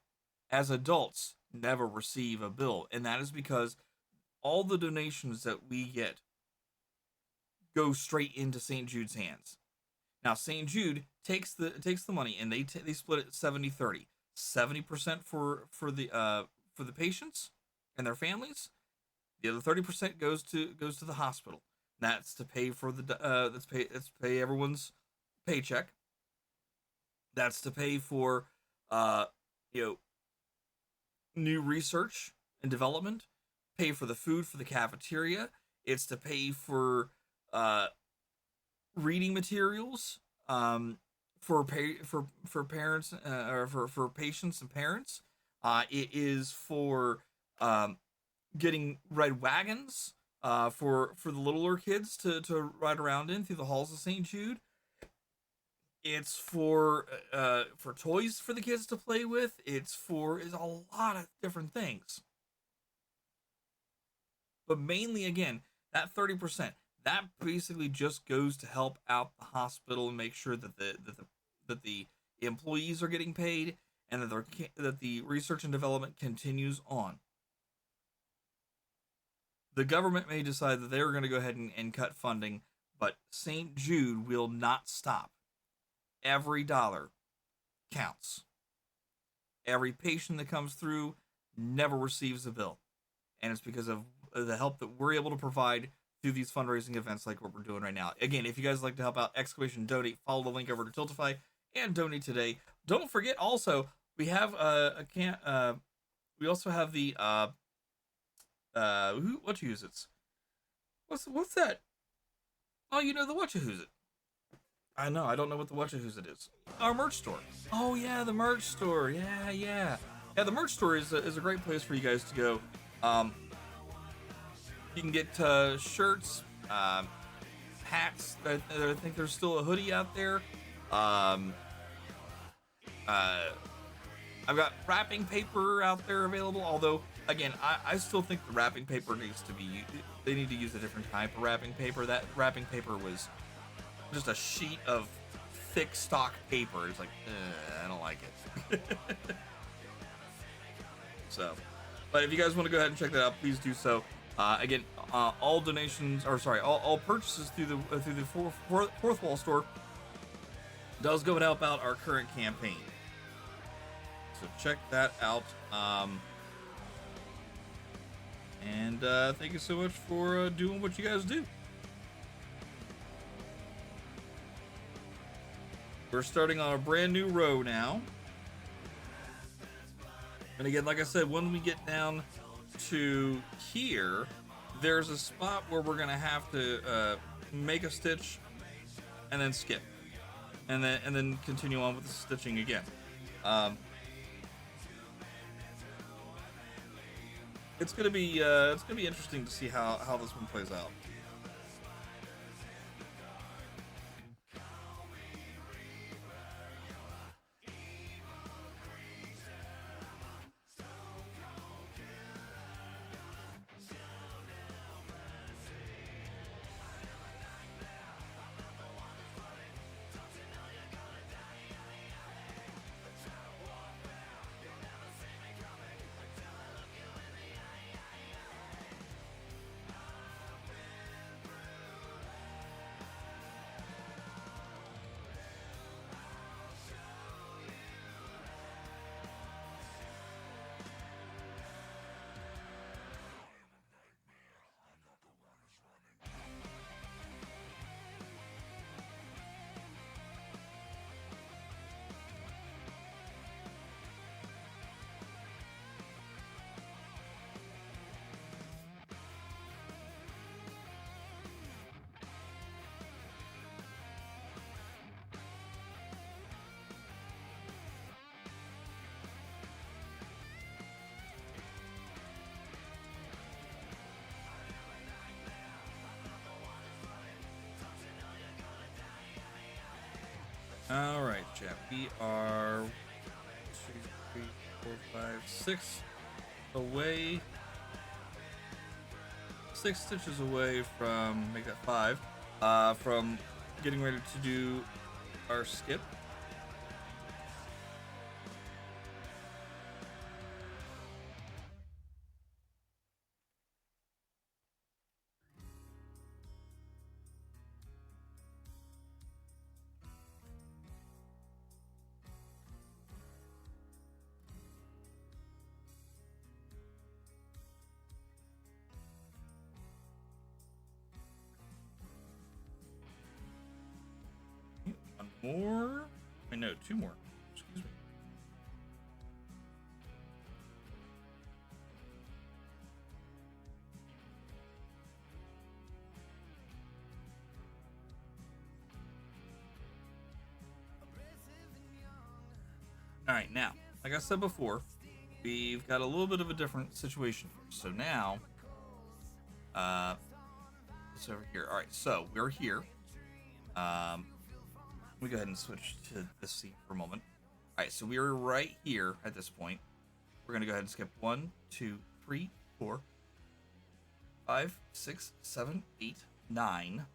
as adults, never receive a bill. And that is because all the donations that we get go straight into St. Jude's hands. Now, St. Jude takes the money and they split it 70-30. 70% for the patients and their families. The other 30% goes to the hospital. That's to pay for that's to pay everyone's paycheck. That's to pay for you know, new research and development, pay for the food for the cafeteria. It's to pay for reading materials for parents or for patients and parents. It is for getting red wagons for the littler kids to ride around in through the halls of St. Jude. It's for toys for the kids to play with. It's a lot of different things. But mainly, again, that 30%, that basically just goes to help out the hospital and make sure that the employees are getting paid and that the research and development continues on. The government may decide that they're going to go ahead and cut funding, but St. Jude will not stop. Every dollar counts. Every patient that comes through never receives a bill. And it's because of the help that we're able to provide through these fundraising events like what we're doing right now. Again, if you guys like to help out, !donate, follow the link over to Tiltify and donate today. Don't forget also, we have we also have the Whatchahoozits. What's that? Oh, you know the Whatchahoozit. I know, I don't know what the Whatchahoozit is. Our merch store. Oh yeah, the merch store. Yeah, the merch store is a great place for you guys to go. You can get shirts, hats. I think there's still a hoodie out there. I've got wrapping paper out there available, although, again, I still think the wrapping paper needs to be, they need to use a different type of wrapping paper. That wrapping paper was just a sheet of thick stock paper. It's like, I don't like it. So, but if you guys want to go ahead and check that out, please do so. Again, all donations, or sorry, all purchases through the Fourth Wall store does go and help out our current campaign. So check that out. And thank you so much for doing what you guys do. We're starting on a brand new row now. And again, like I said, when we get down to here, there's a spot where we're gonna have to make a stitch and then skip, and then continue on with the stitching again. It's gonna be interesting to see how this one plays out. All right, chat. We are 2, 3, 4, 5, 6 away. 6 stitches away from, make that 5, from getting ready to do our skip. One more. I know, 2 more. Excuse me. All right, now, like I said before, we've got a little bit of a different situation here. So now, it's over here. All right, so we're here. Let me go ahead and switch to this scene for a moment. All right, so we are right here at this point. We're gonna go ahead and skip 1, 2, 3, 4, 5, 6, 7, 8, 9,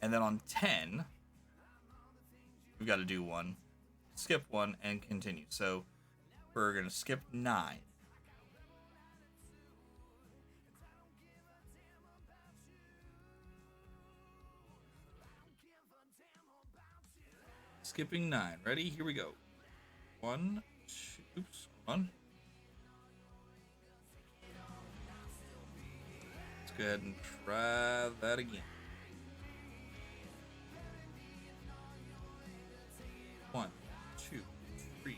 and then on 10, we've got to do 1, skip 1, and continue. So we're gonna skip 9. Skipping 9. Ready? Here we go. 1, 2, oops, 1. Let's go ahead and try that again. 1, 2, 3,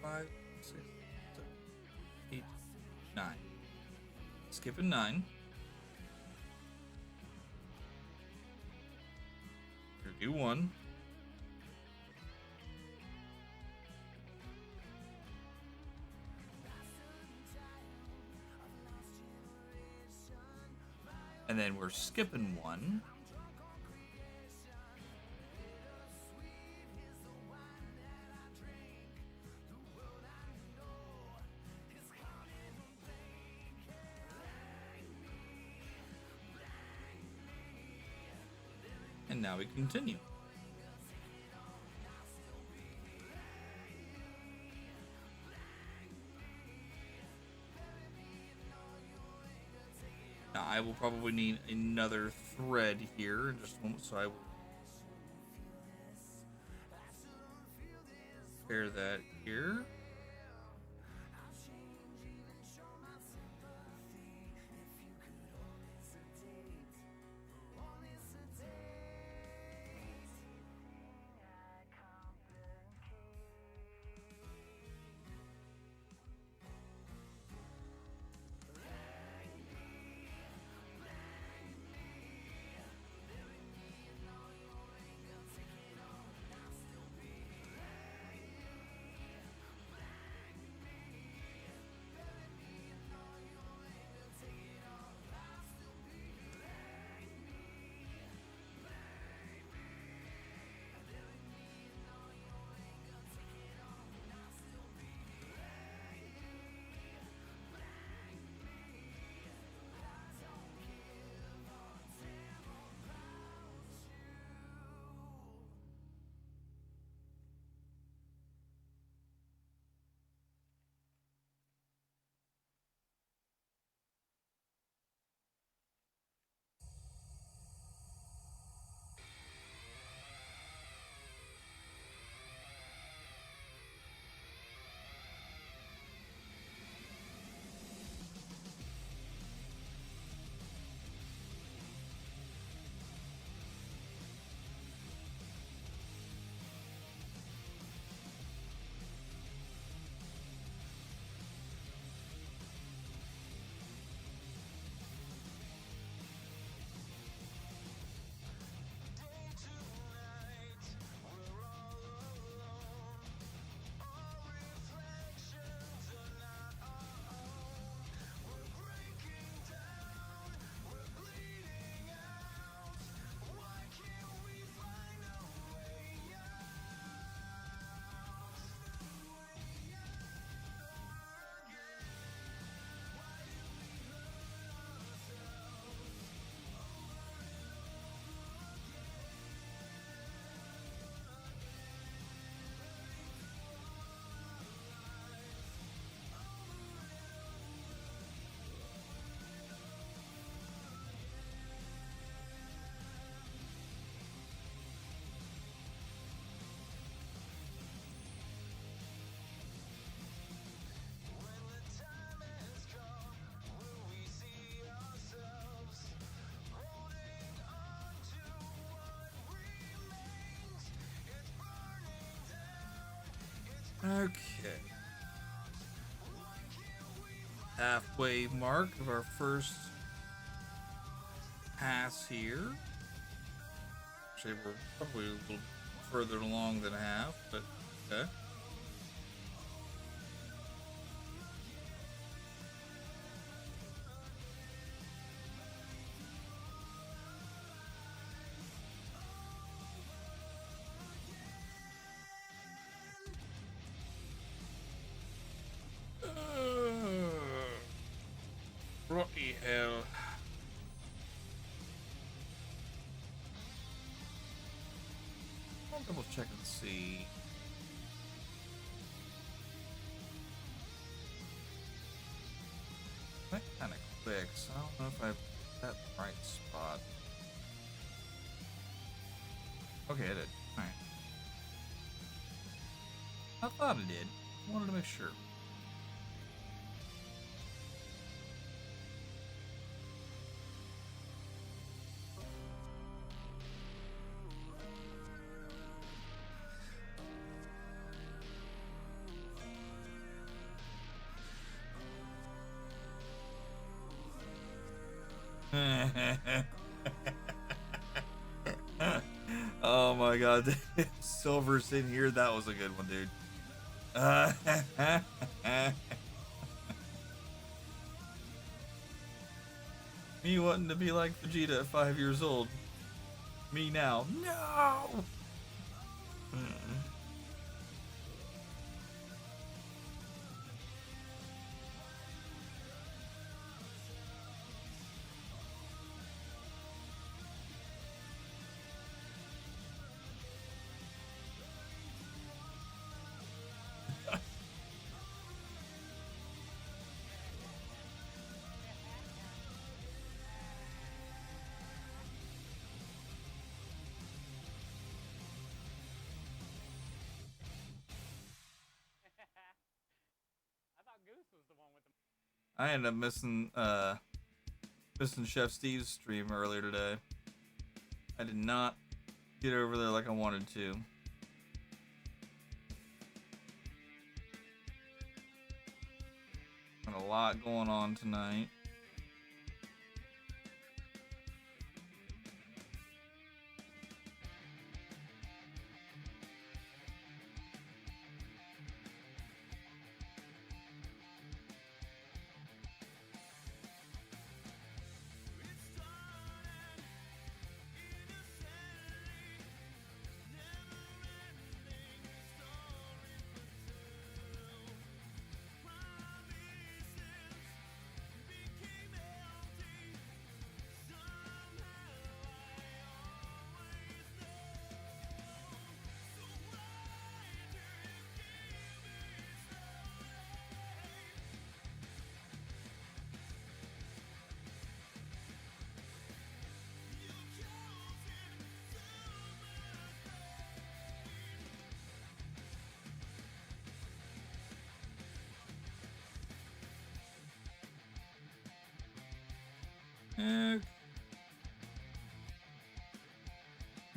5, 6, 7, 8, 9. Skipping 9. Here, do 1. And then we're skipping 1. And now we continue. Now I will probably need another thread here in just a moment, so I will pair that here. Okay. Halfway mark of our first pass here. Actually, we're probably a little further along than half, but okay. Bloody hell. I'll double check and see. That kind of clicks. I don't know if I put that in the right spot. Okay, I did. Alright. I thought I did. I wanted to make sure. Oh my god, Silver's in here. That was a good one, dude. Me wanting to be like Vegeta at 5 years old. Me now. No! I ended up missing Chef Steve's stream earlier today. I did not get over there like I wanted to. Got a lot going on tonight.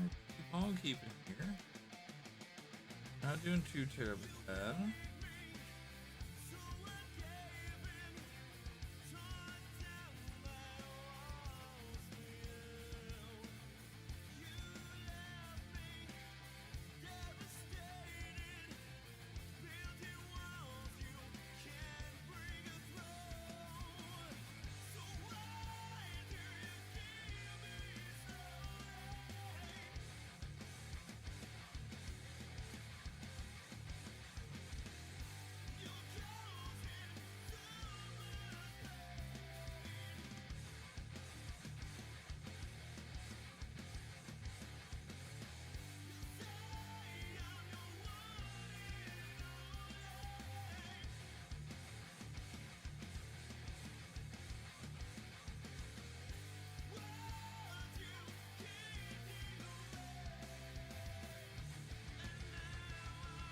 Keep on keeping here. Not doing too terribly bad.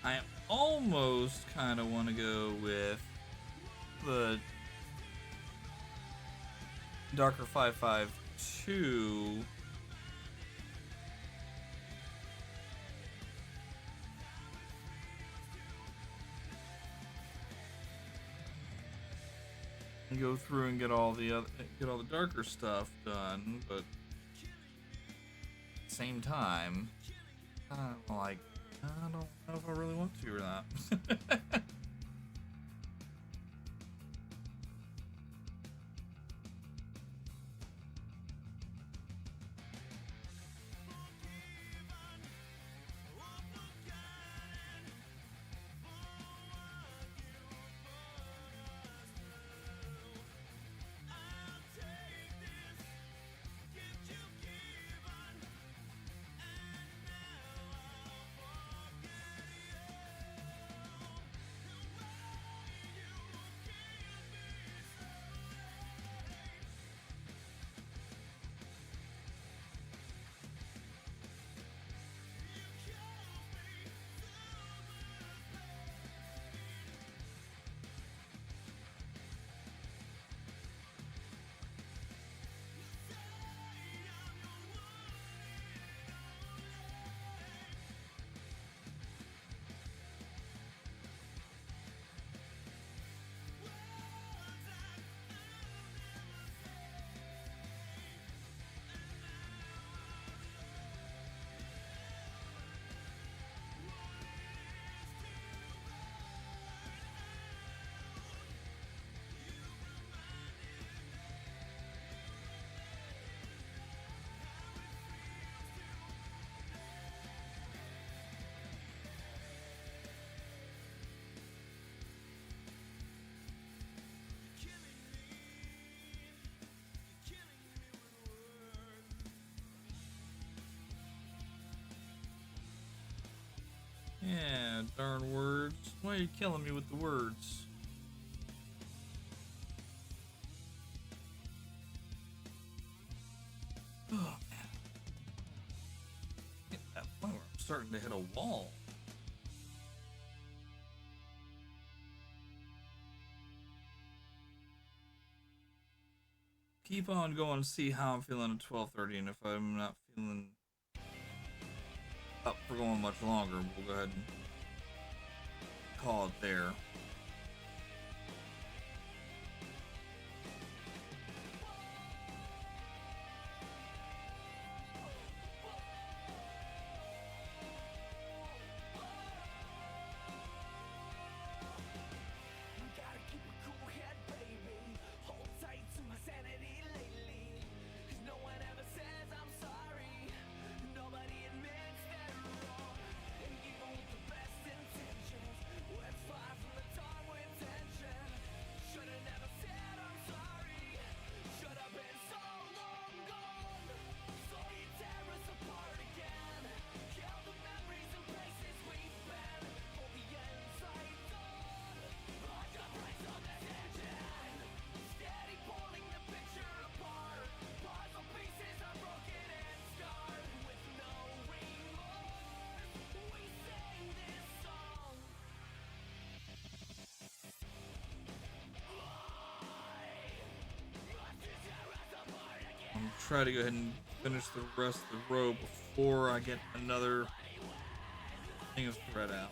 I almost kind of want to go with the Darker 552. and go through and get all the darker stuff done, but at the same time, I'm like, I don't know if I really want to or not. Yeah, darn words. Why are you killing me with the words? Oh, man. Get that point where I'm starting to hit a wall. Keep on going and see how I'm feeling at 12:30, and if I'm not feeling up for going much longer, we'll go ahead and call it there. Try to go ahead and finish the rest of the row before I get another thing of thread out.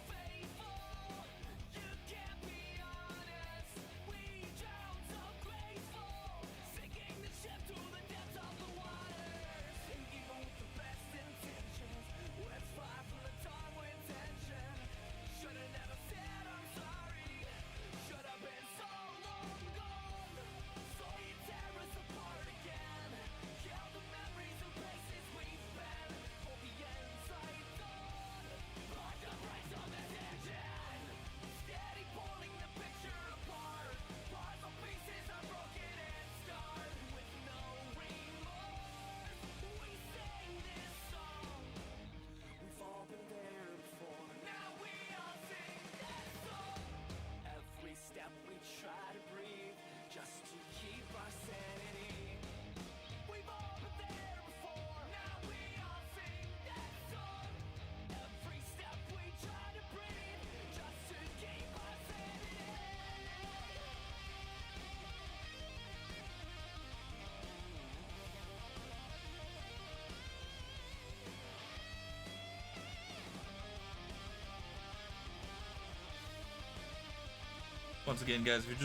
Once again, guys, if you're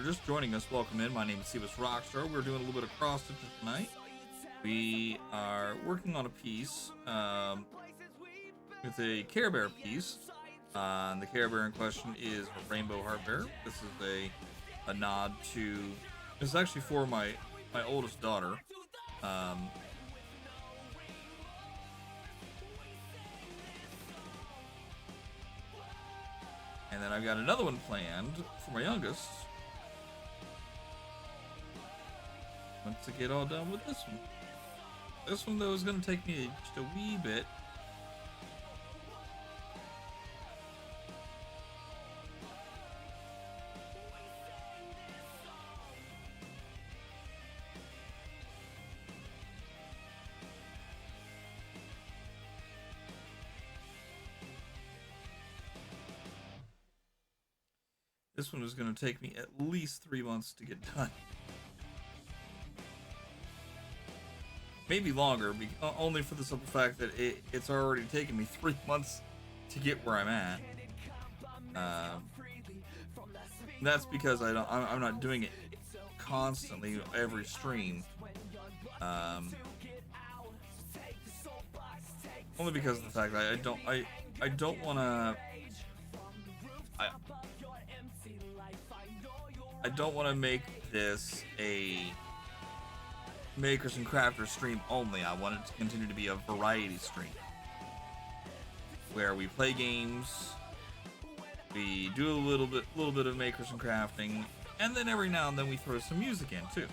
just joining us, welcome in. My name is Sebas Rockstar. We're doing a little bit of cross stitching tonight. We are working on a piece with a Care Bear piece. The Care Bear in question is a Rainbow Heart Bear. This is a nod to. This is actually for my oldest daughter. And then I've got another one planned for my youngest. Once I get all done with this one. This one, though, is going to take me just a wee bit. This one is going to take me at least 3 months to get done. Maybe longer, only for the simple fact that it's already taken me 3 months to get where I'm at. That's because I'm not doing it constantly every stream. Only because of the fact that I don't want to. I don't want to make this a makers and crafters stream only. I want it to continue to be a variety stream where we play games, we do a little bit of makers and crafting, and then every now and then we throw some music in too.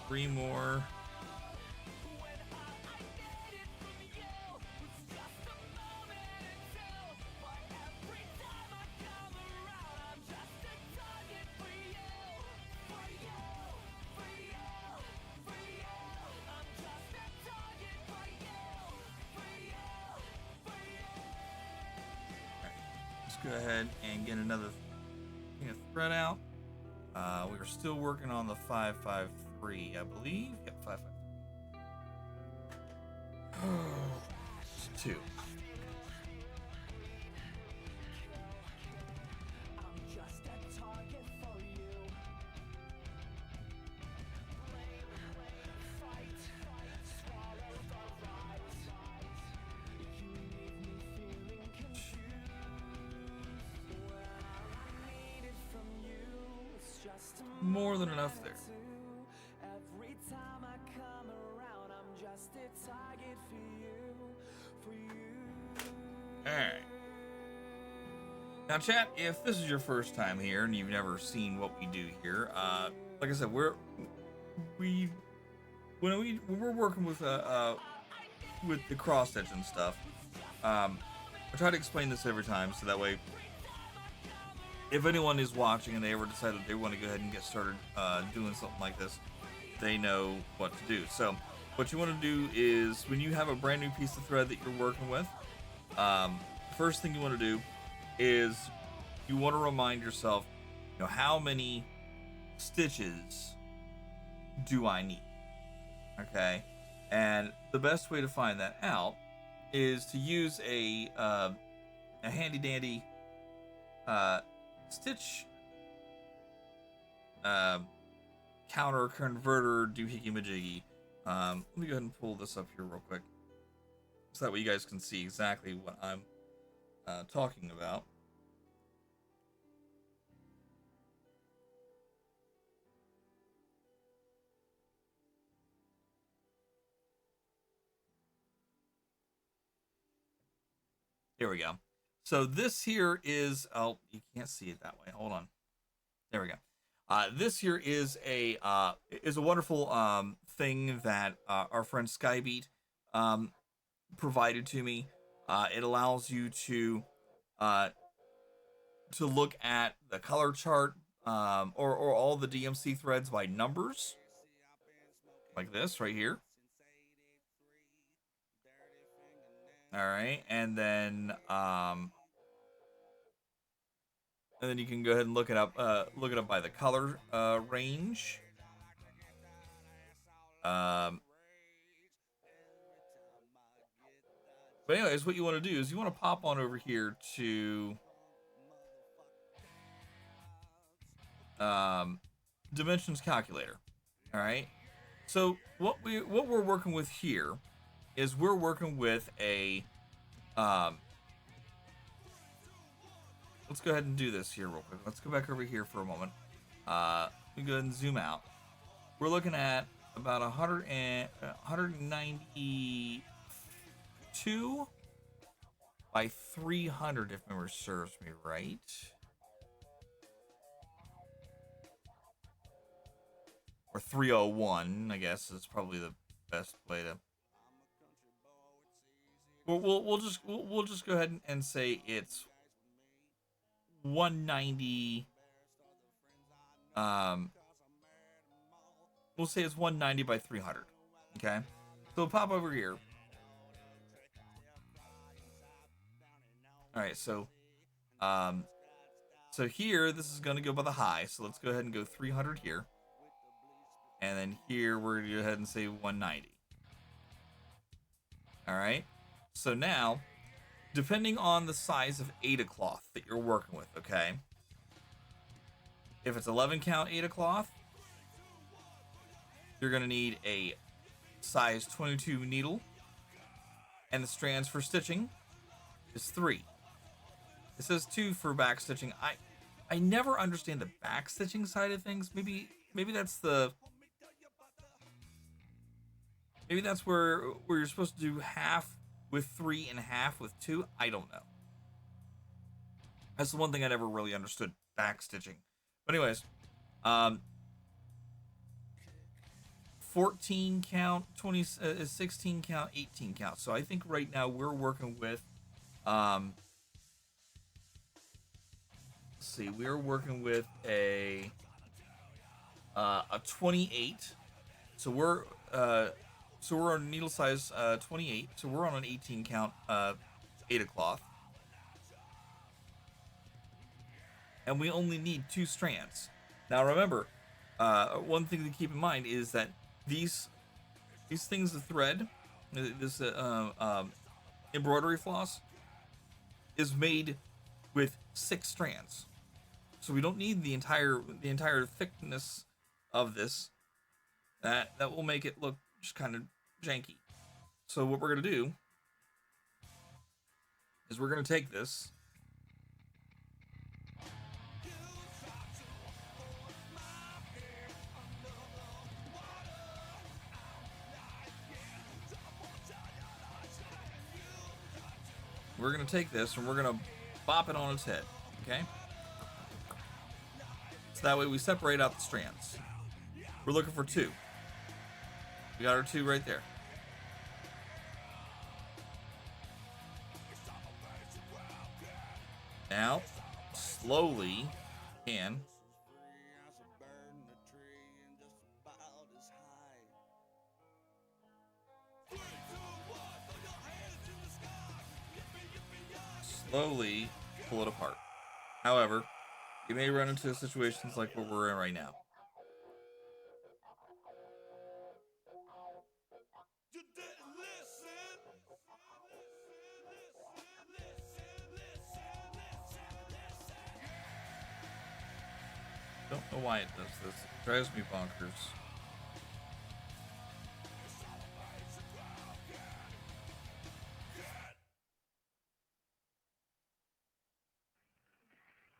Three more. Let's go ahead and get another thing of thread out. We are still working on the 553, I believe. Yep, 553. It's 2. More than enough there. Alright. Now chat, if this is your first time here and you've never seen what we do here, like I said, when we're working with the cross stitch and stuff, I try to explain this every time so that way if anyone is watching and they ever decide that they want to go ahead and get started doing something like this, they know what to do. So what you want to do is when you have a brand new piece of thread that you're working with, first thing you want to do is you want to remind yourself, how many stitches do I need? Okay, and the best way to find that out is to use a handy dandy stitch counter converter doohickey majiggy. Let me go ahead and pull this up here real quick so that way you guys can see exactly what I'm talking about. Here we go. So this here is, oh, you can't see it that way. Hold on. There we go. This here is a wonderful thing that our friend Skybeat provided to me. It allows you uh, to look at the color chart or all the DMC threads by numbers, like this right here. All right, and then you can go ahead and look it up by the color range. Um, but anyways, what you want to do is you want to pop on over here to dimensions calculator. All right. So what we're working with here is we're working with a let's go ahead and do this here real quick. Let's go back over here for a moment. Let me go ahead and zoom out. We're looking at about 192 by 300, if memory serves me right. Or 301, I guess is probably the best way to. We'll just go ahead and say it's 190. We'll say it's 190 by 300. Okay, so we'll pop over here. All right, so here this is going to go by the high. So let's go ahead and go 300 here, and then here we're going to go ahead and say 190. All right. So now, depending on the size of Ada cloth that you're working with, okay? If it's 11 count Ada cloth, you're going to need a size 22 needle, and the strands for stitching is 3. It says 2 for back stitching. I never understand the back stitching side of things. Maybe that's where you're supposed to do half with 3 and half with 2. I don't know. That's the one thing I never really understood, back stitching. But anyways, 14 count, 16 count, 18 count. So I think right now we're working with, let's see, we're working with a 28. So we're on needle size 28. So we're on an 18 count Ada cloth. And we only need 2 strands. Now remember, one thing to keep in mind is that these things of thread, this embroidery floss, is made with 6 strands. So we don't need the entire thickness of this. That will make it look just kind of janky. So what we're gonna do is we're gonna take this. We're gonna take this and we're gonna bop it on its head, okay? So that way we separate out the strands. We're looking for 2. We got our 2 right there. Now, slowly, slowly pull it apart. However, you may run into situations like what we're in right now. Don't know why it does this. It drives me bonkers.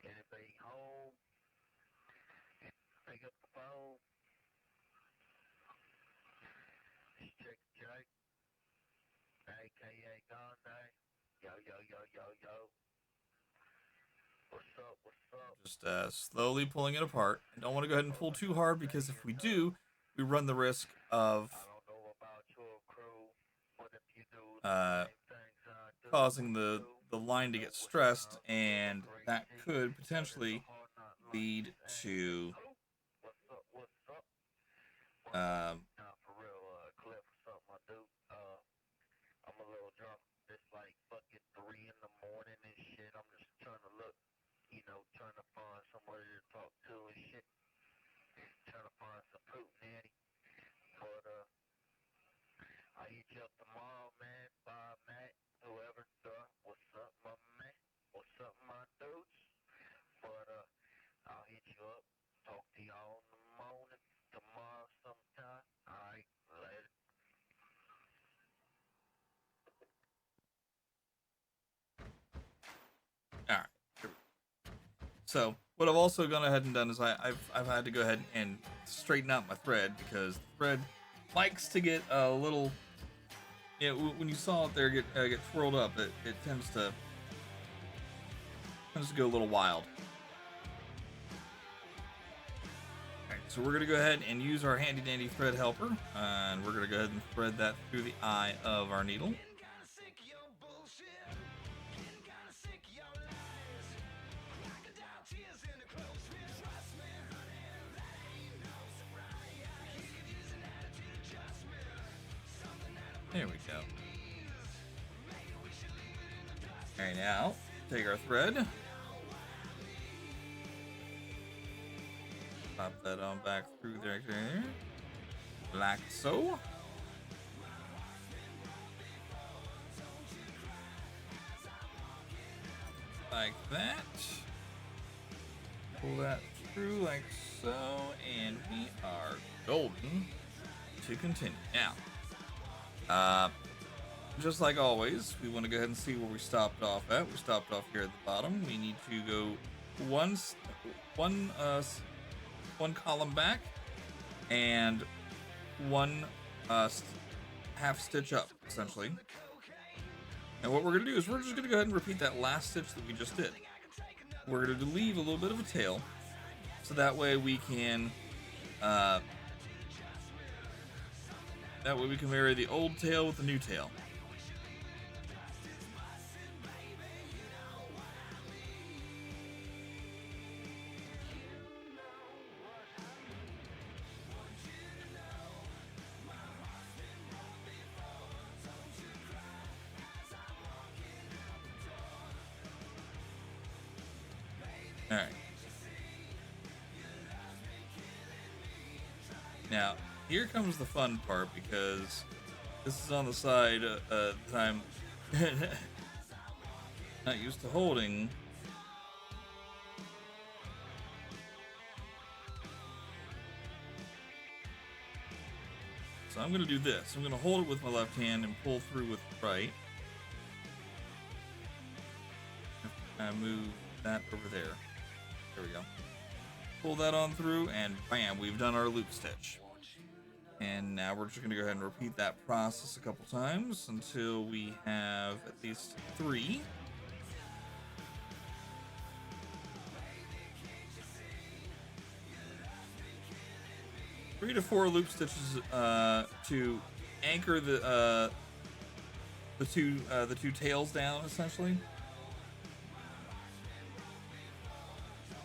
Anybody home? Pick up the phone. Check check. AKA Gandhi. Yo yo yo yo yo. What's up, Just slowly pulling it apart. I don't want to go ahead and pull too hard because if we do, we run the risk of uh, causing the line to get stressed, and that could potentially lead to Nah, for real, Cliff, what's up, my dude? I'm a little drunk. It's like fucking 3 in the morning and shit. I'm just trying to look, trying to find somebody to talk to and shit. Trying to find some poop nanny. But, I'll hit you up tomorrow, man. Bye, Matt. Whoever, what's up, my man? What's up, my dudes? But, I'll hit you up. Talk to y'all in the morning. Tomorrow sometime. Alright, later. all right. So what I've also gone ahead and done is I've had to go ahead and straighten out my thread because the thread likes to get a little. When you saw it there get twirled up, it tends to go a little wild. Alright, so we're gonna go ahead and use our handy dandy thread helper, and we're gonna go ahead and thread that through the eye of our needle. There we go. Alright, now take our thread, pop that on back through there, like so. Like that. Pull that through like so, and we are golden to continue. Now, just like always, we want to go ahead and see where we stopped off at. We stopped off here at the bottom. We need to go one column back and one half stitch up, essentially. And what we're going to do is we're just going to go ahead and repeat that last stitch that we just did. We're going to leave a little bit of a tail, so that way we can marry the old tail with the new tail. All right. Now, here comes the fun part, because this is on the side that I'm not used to holding. So I'm going to do this. I'm going to hold it with my left hand and pull through with the right. I move that over there. There we go. Pull that on through, and bam, we've done our loop stitch. And now we're just going to go ahead and repeat that process a couple times until we have at least 3. Three to 4 loop stitches to anchor the two tails down, essentially.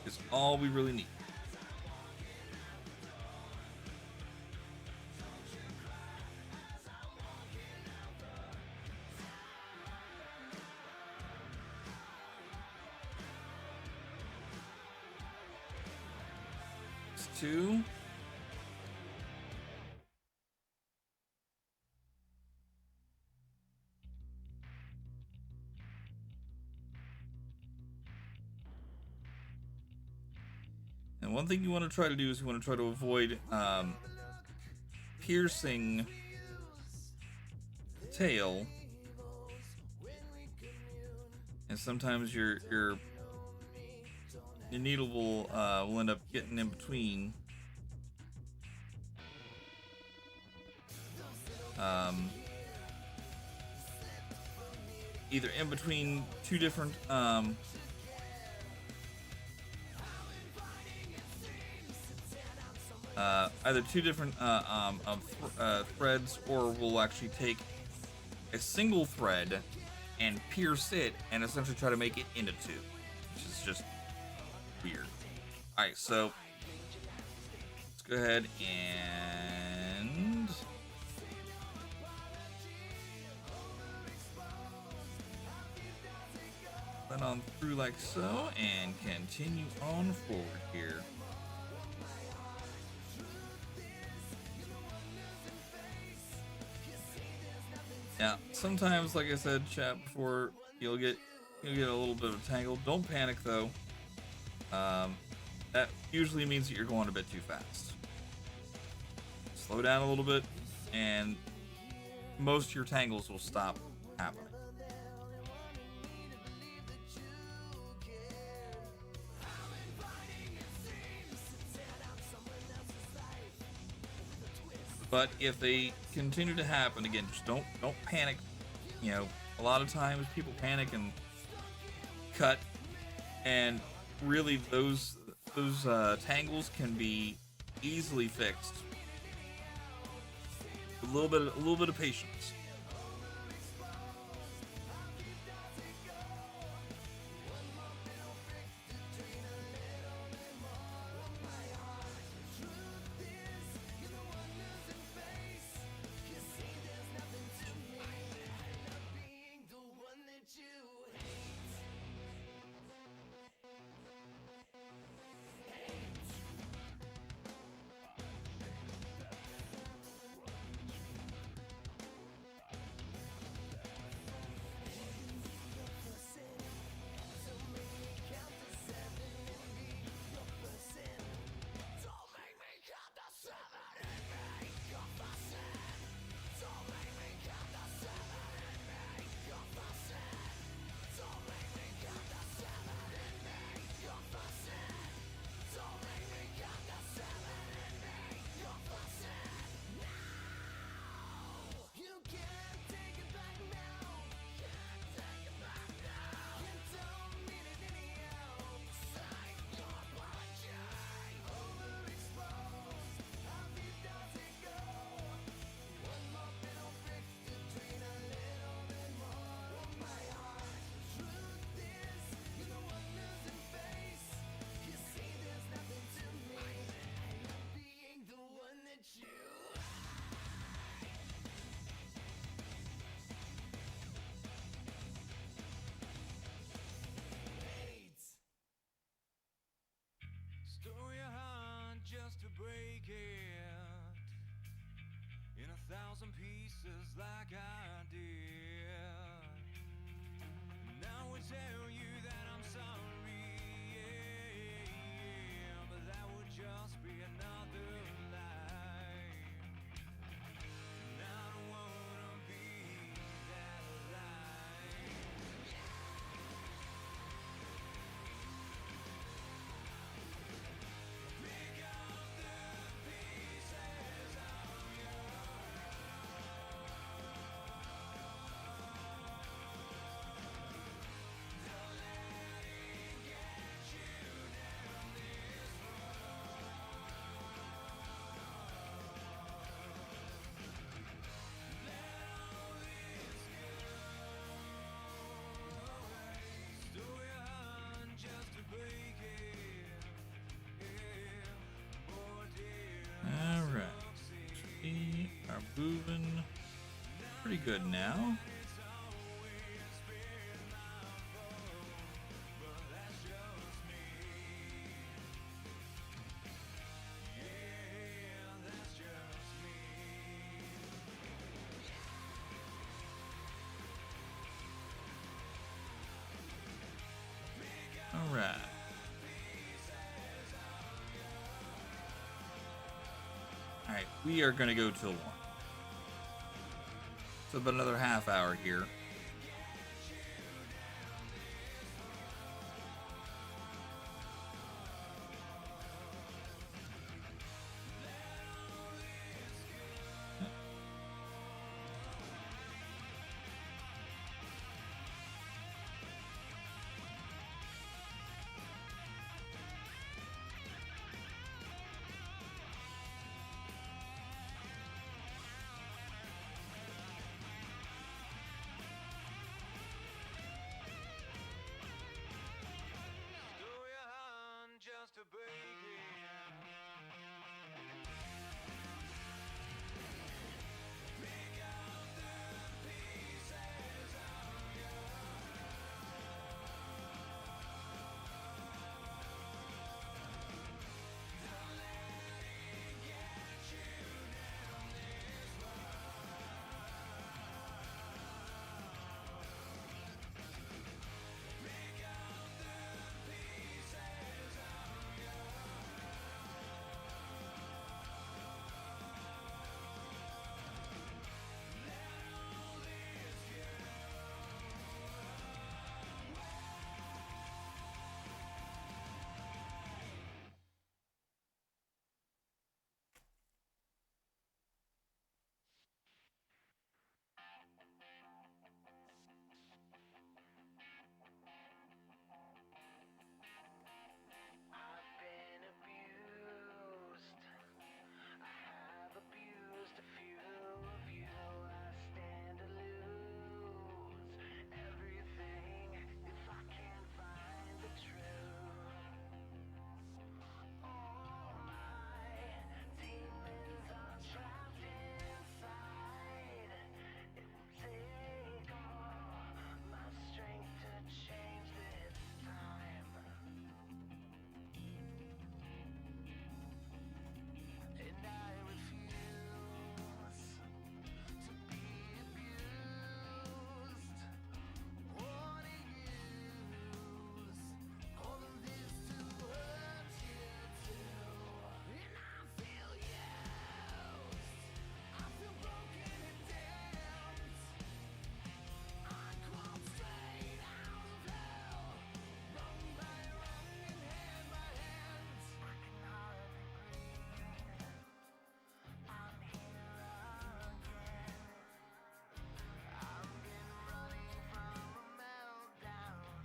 Is all we really need. It's 2. And one thing you want to try to do is you want to try to avoid piercing the tail, and sometimes your needle will end up getting in between either in between two different either two different threads, or we'll actually take a single thread and pierce it and essentially try to make it into two, which is just weird. Alright, so let's go ahead and run on through like so and continue on forward here. Now, sometimes, like I said, chat before, you'll get a little bit of tangled. Don't panic though. That usually means that you're going a bit too fast. Slow down a little bit, and most of your tangles will stop happening. But if they continue to happen, again, just don't panic. You know, a lot of times people panic and cut, and really those tangles can be easily fixed. A little bit of patience. Just to break it in 1,000 pieces like I did. Now I tell you that I'm sorry, yeah, but that would just be another lie. And I don't wanna be that lie. Pick up the pieces of your don't let it get you down this road. Let all this go. Stole your heart just to break it. Yeah. Oh dear. All right, we are moving pretty good now. All right. All right, we are gonna go till 1. So about another half hour here. to begin. Pick up the pieces of don't let it get you down this pick up the pieces of let all this I've been abused. I have abused a few of you. I stand to lose everything if I can't find the truth. All my demons are trapped inside. It will take all my strength to change this time. And I refuse to be abused or to use all of this to hurt you too. And I feel used. I feel broken and damned. I crawl straight out of hell, rung by rung and hand by hand. I can hardly breathe. I'm here again. I've been running from a meltdown.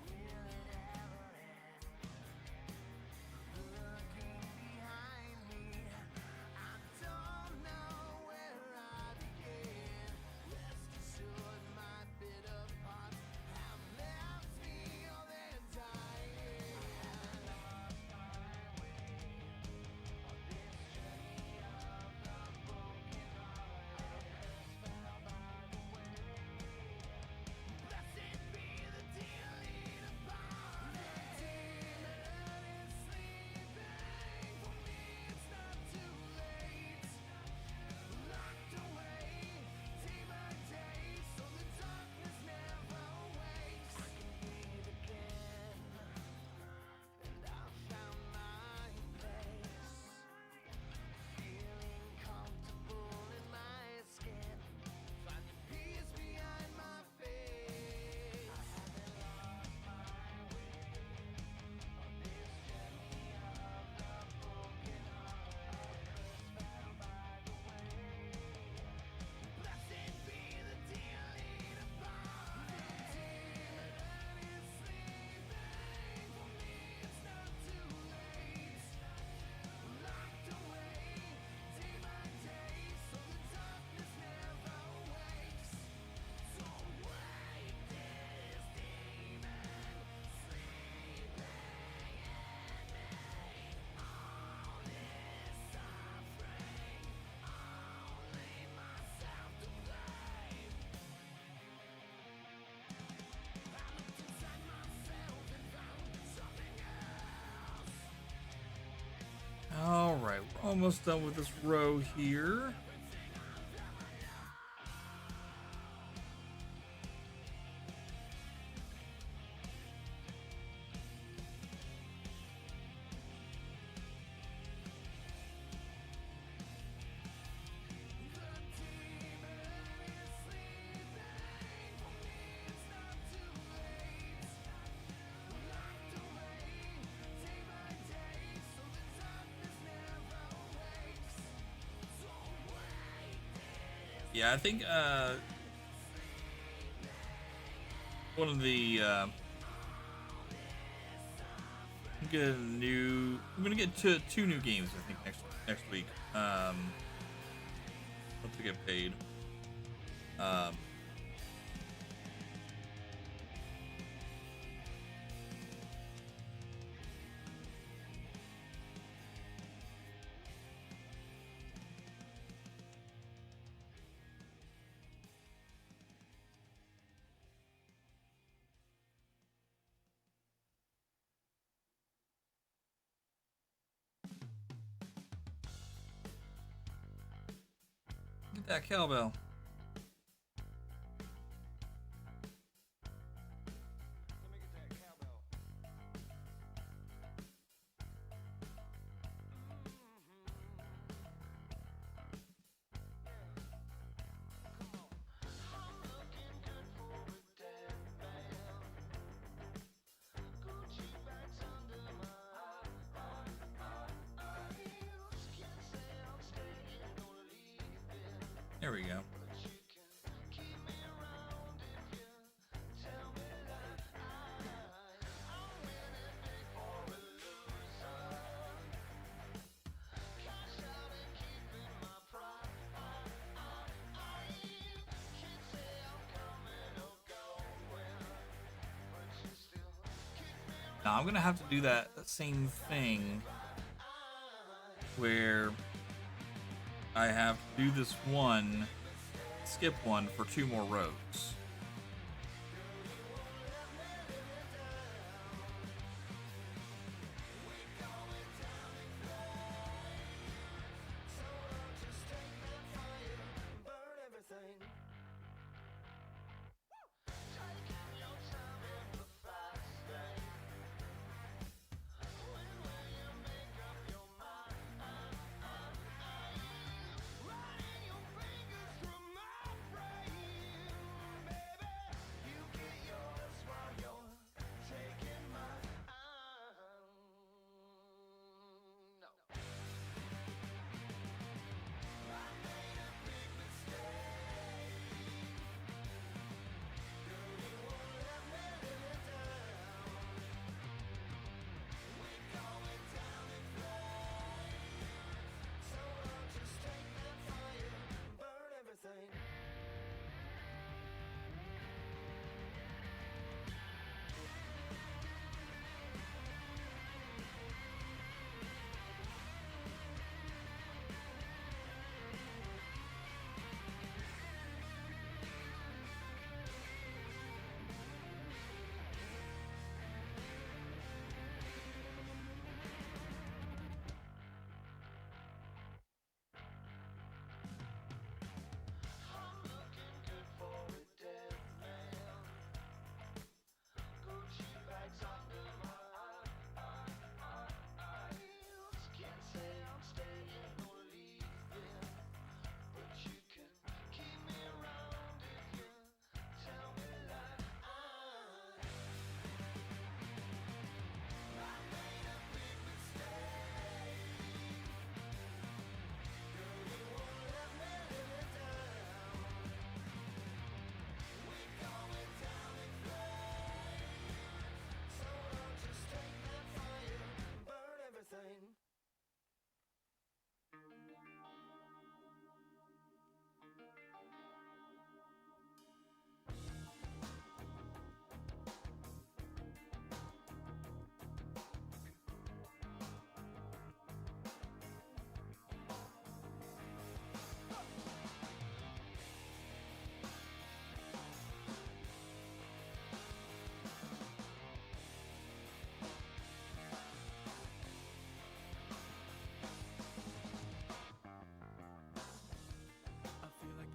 Will it ever end? Looking behind me, I don't know where I begin. Rest assured, my bitter parts have left me all their dying. I lost my way on this journey of the broken heart. Fell by the way. Blessed be the dearly departed. The demon is sleeping. For me, it's not too late. Locked away, day by day, so the darkness never wakes. I can breathe again, and I found my place. Feeling comfortable in my skin, finding peace behind my face. I haven't lost my way on this journey of the broken heart. Fell by the way. Blessed be the dearly departed. The demon is sleeping. For me, it's not too late. Locked away, day by day, so the darkness never wakes. Don't wake this demon sleeping in me. All this suffering, only myself to blame. I looked inside myself and found something else. All right, we're almost done with this row here. Yeah, I think one of the I'm gonna get two new games I think next week. Once we get paid. That cowbell. There we go. Now I'm gonna have to do that same thing where I have to do this one, skip one for 2 more rows.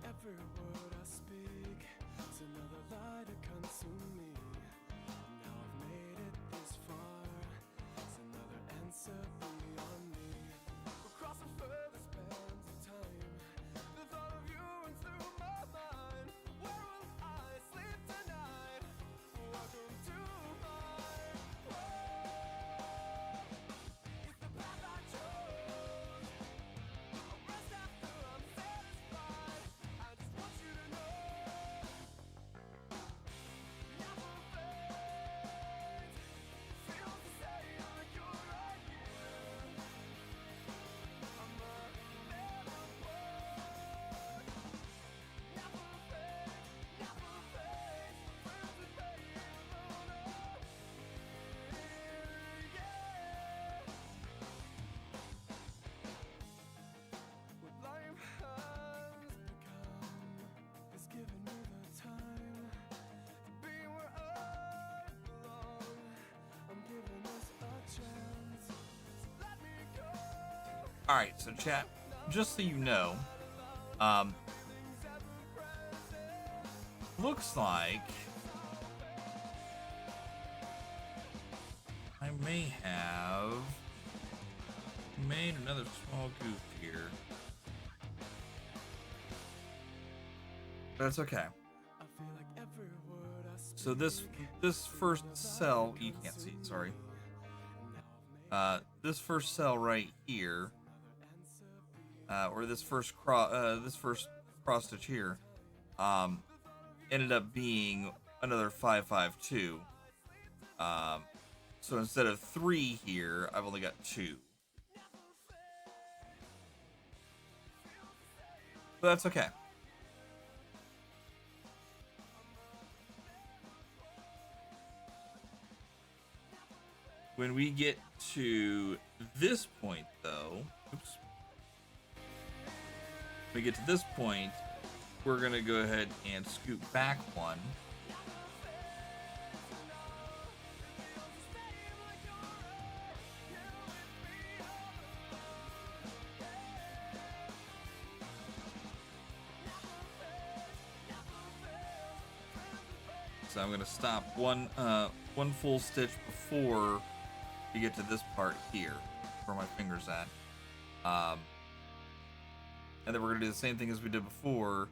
Every word I speak is another lie to consume me. Now I've made it this far, it's another answer beyond me. We're crossing further spans of time. The thought of you runs through my mind. Where will I sleep tonight? Welcome to my world. It's the path I chose. I'll rest after I'm satisfied. I just want you to know, never fades. Feels the same like you're right here. I'm a better boy. Never fades, never fades. Feels the pain, yeah. What life has become has given me the time to be where I belong. I'm giving this a chance, so let me go. All right, so chat, just so you know, looks like I may have made another small goof here. But it's okay. So this first cell, you can't see, sorry. This first cell right here, or this first cross stitch here, ended up being another 552. So instead of 3 here, I've only got 2. But that's okay. When we get to this point, though, oops. When we get to this point, we're going to go ahead and scoot back one. So I'm going to stop one full stitch before you get to this part here, where my finger's at. And then we're going to do the same thing as we did before.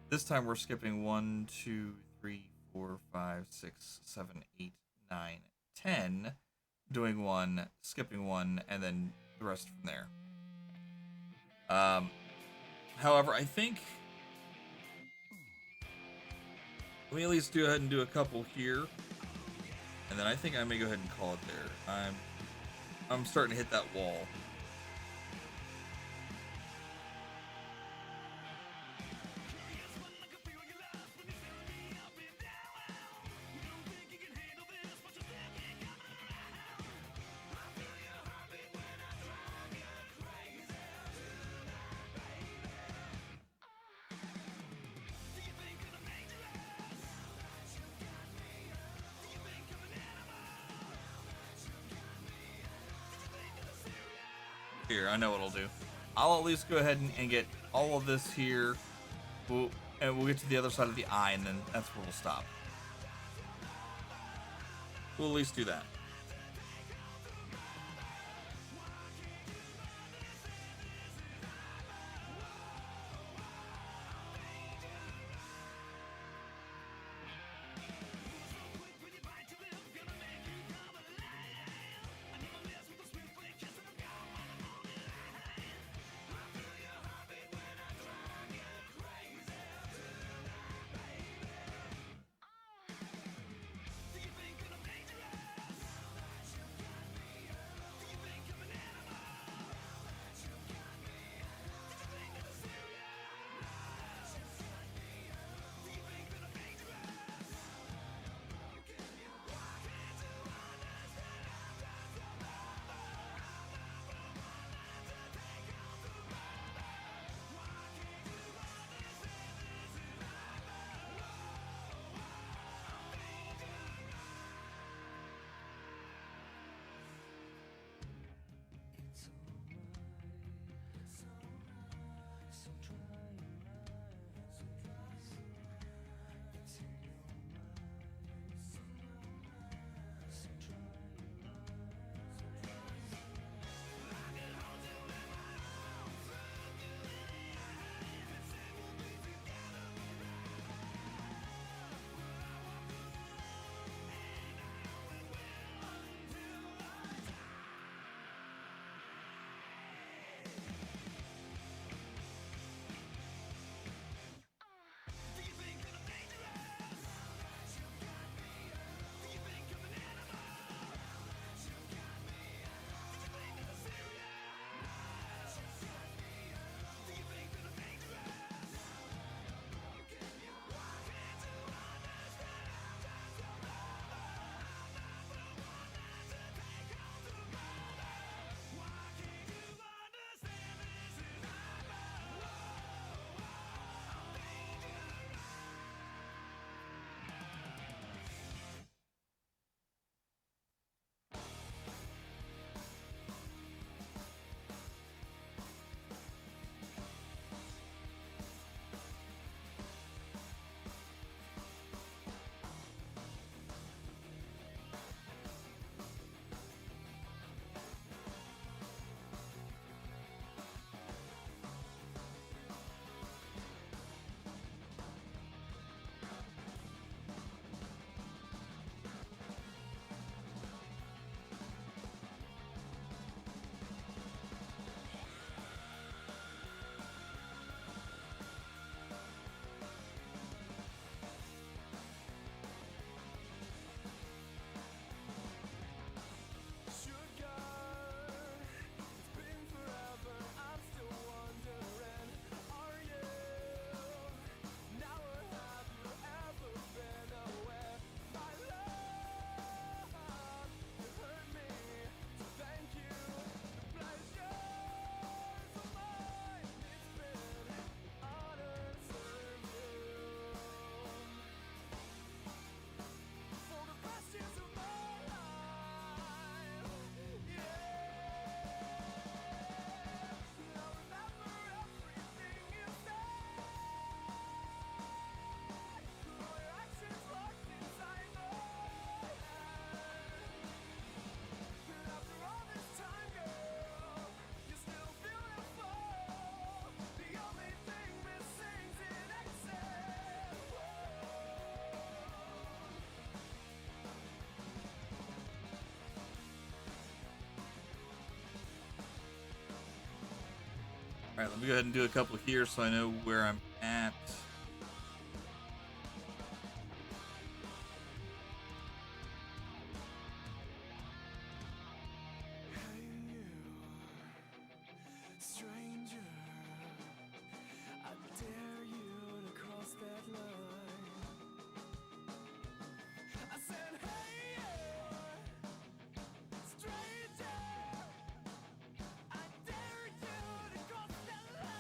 This time we're skipping 1, 2, 3, 4, 5, 6, 7, 8, 9, 10. Doing 1, skipping 1, and then the rest from there. However, I think... Let me at least go ahead and do a couple here. And then I think I may go ahead and call it there. I'm starting to hit that wall. Here, I know what I'll do. I'll at least go ahead and get all of this here. And we'll get to the other side of the eye, and then that's where we'll stop. We'll at least do that. All right, let me go ahead and do a couple here so I know where I'm at. Stranger, I dare you to cross that line. I said, hey, stranger, I dare you to cross that line.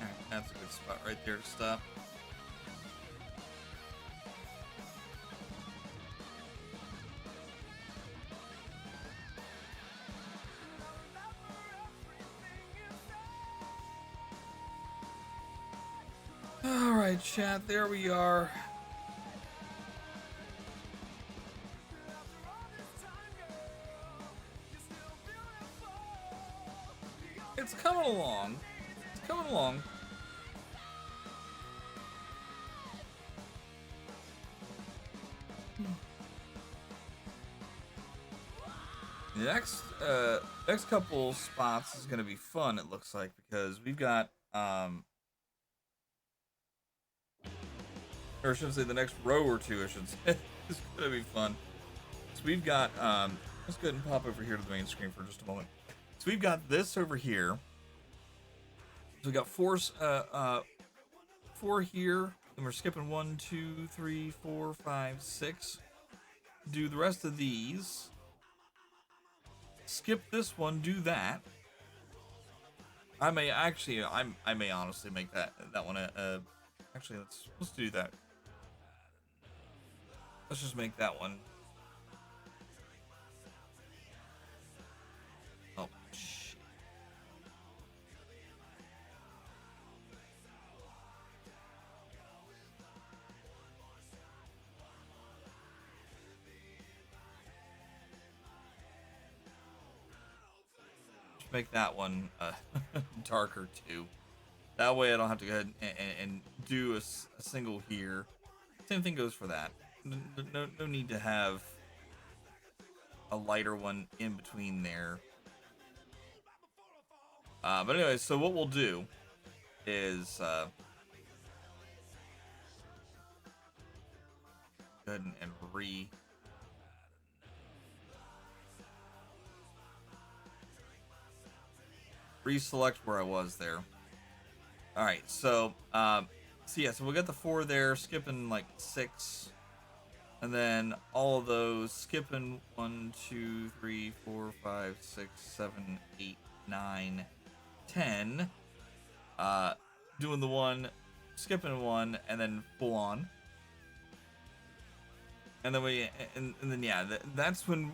All right, that's a good spot right there to stop. All right, chat, there we are. It's coming along. It's coming along. The next couple spots is gonna be fun. It looks like, because we've got or I should say the next row or two, I should say, is gonna be fun. So we've got let's go ahead and pop over here to the main screen for just a moment. So we've got this over here. So we got four here, and we're skipping 1, 2, 3, 4, 5, 6. Do the rest of these. Skip this one, do that. I may actually, I may honestly make that one actually let's do that. Let's just make that one. Oh shit. Just make that one darker too. That way I don't have to go ahead and do a single here. Same thing goes for that. No need to have a lighter one in between there. But anyway, so what we'll do is go ahead and reselect where I was there. All right, so so we got the 4 there, skipping like 6, and then all of those skipping 1, 2, 3, 4, 5, 6, 7, 8, 9, 10. Doing the 1, skipping 1, and then full on. And then yeah, that's when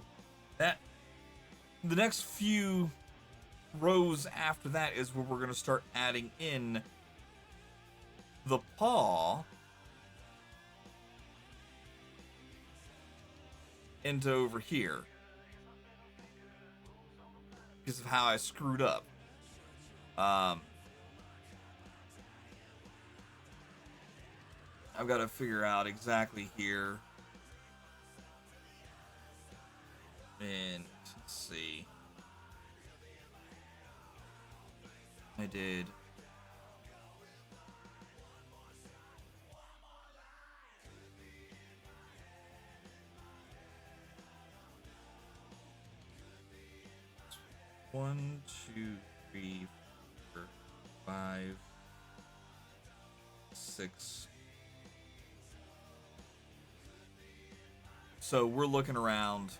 the next few rows after that is where we're gonna start adding in the paw into over here because of how I screwed up. I've got to figure out exactly here. And let's see. I did. One, 2, 3, 4, 5, 6. So we're looking around.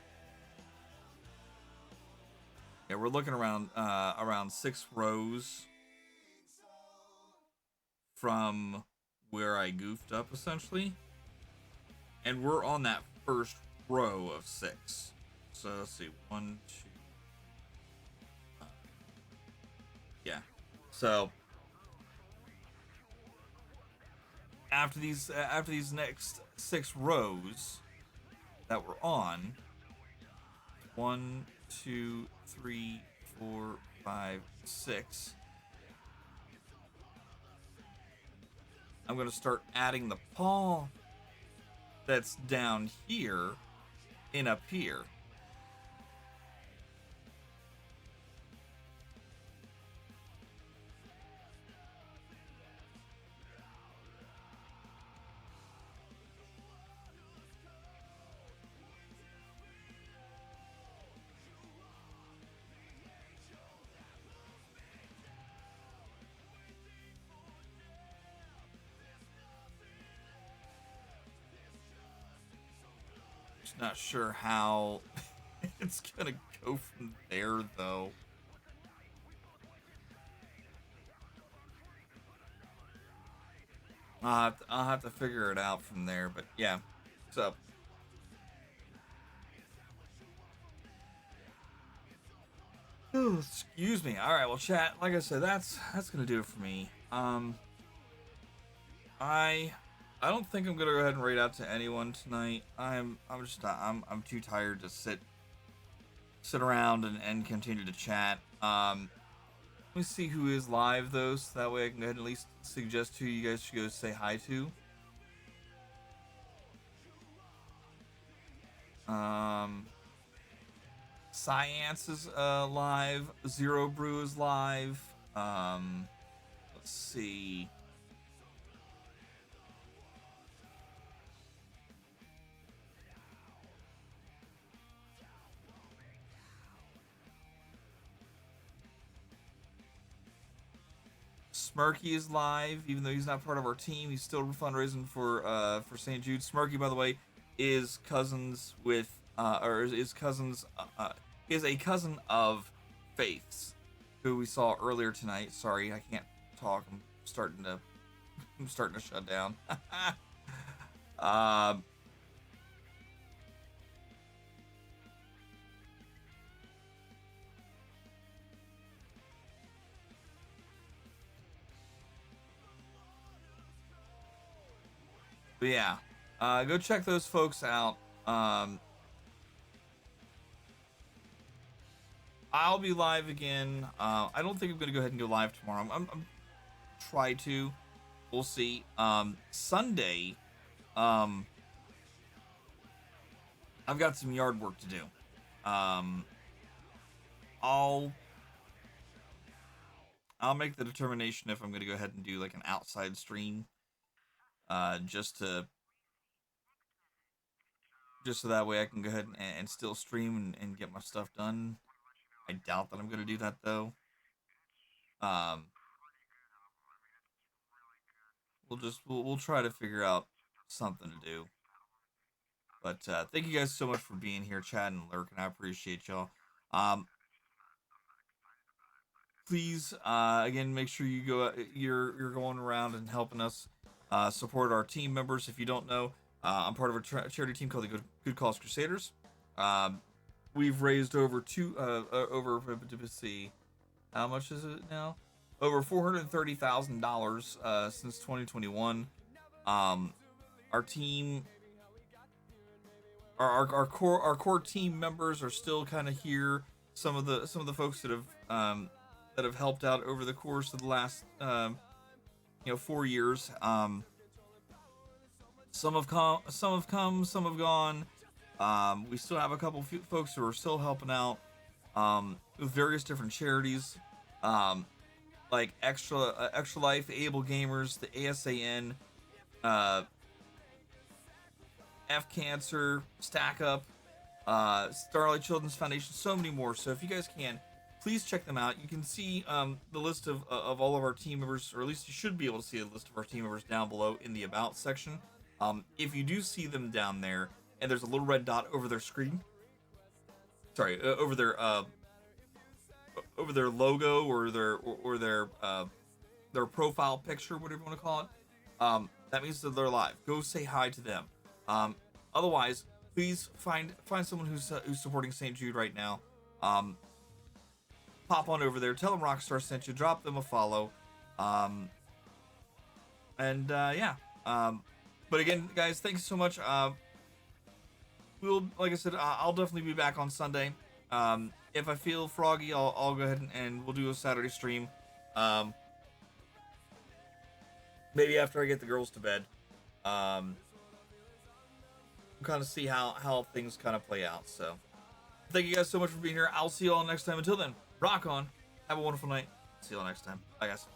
Yeah, we're looking around around 6 rows from where I goofed up essentially, and we're on that first row of 6. So let's see, 1, 2. Yeah. So after these next 6 rows that we're on, 1, 2, 3, 4, 5, 6. I'm going to start adding the paw that's down here in up here. Just not sure how it's gonna go from there, though. I'll have to figure it out from there, but yeah. So, oh, excuse me. All right, well, chat. Like I said, that's gonna do it for me. I don't think I'm gonna go ahead and raid out to anyone tonight. I'm too tired to sit around and continue to chat. Let me see who is live though, so that way I can go ahead and at least suggest who you guys should go say hi to. Science is live. Zero Brew is live. Let's see. Smirky is live, even though he's not part of our team. He's still fundraising for St. Jude. Smirky, by the way, is cousins with is a cousin of Faith's, who we saw earlier tonight. Sorry, I can't talk. I'm starting to shut down. But yeah, go check those folks out. I'll be live again. I don't think I'm gonna go ahead and go live tomorrow. I'm try to. We'll see. Sunday, I've got some yard work to do. I'll make the determination if I'm gonna go ahead and do like an outside stream. Just so that way I can go ahead and still stream and get my stuff done. I doubt that I'm gonna do that though. We'll try to figure out something to do. But thank you guys so much for being here, chatting and lurking. I appreciate y'all. Please, again, make sure you go. You're going around and helping us support our team members. If you don't know, I'm part of a charity team called the Good Cause Crusaders. We've raised over let's see, how much is it now? Over $430,000 since 2021. Our team, our core team members are still kind of here. Some of the folks that have helped out over the course of the last 4 years. Some have come, some have gone. We still have a couple folks who are still helping out with various different charities, like Extra Life, Able Gamers, the ASAN, F Cancer, Stack Up, Starlight Children's Foundation, so many more. So if you guys can, please check them out. You can see the list of all of our team members, or at least you should be able to see the list of our team members down below in the About section. If you do see them down there, and there's a little red dot over their screen, sorry, over their logo or their profile picture, whatever you want to call it, that means that they're live. Go say hi to them. Otherwise, please find someone who's supporting St. Jude right now. Pop on over there, tell them Rockstar sent you, drop them a follow, and yeah. But again, guys, thanks so much. Like I said, I'll definitely be back on Sunday. If I feel froggy, I'll go ahead and we'll do a Saturday stream. maybe after I get the girls to bed, um, kind of see how things kind of play out. So thank you guys so much for being here. I'll see you all next time. Until then, rock on. Have a wonderful night. See you all next time. Bye, guys.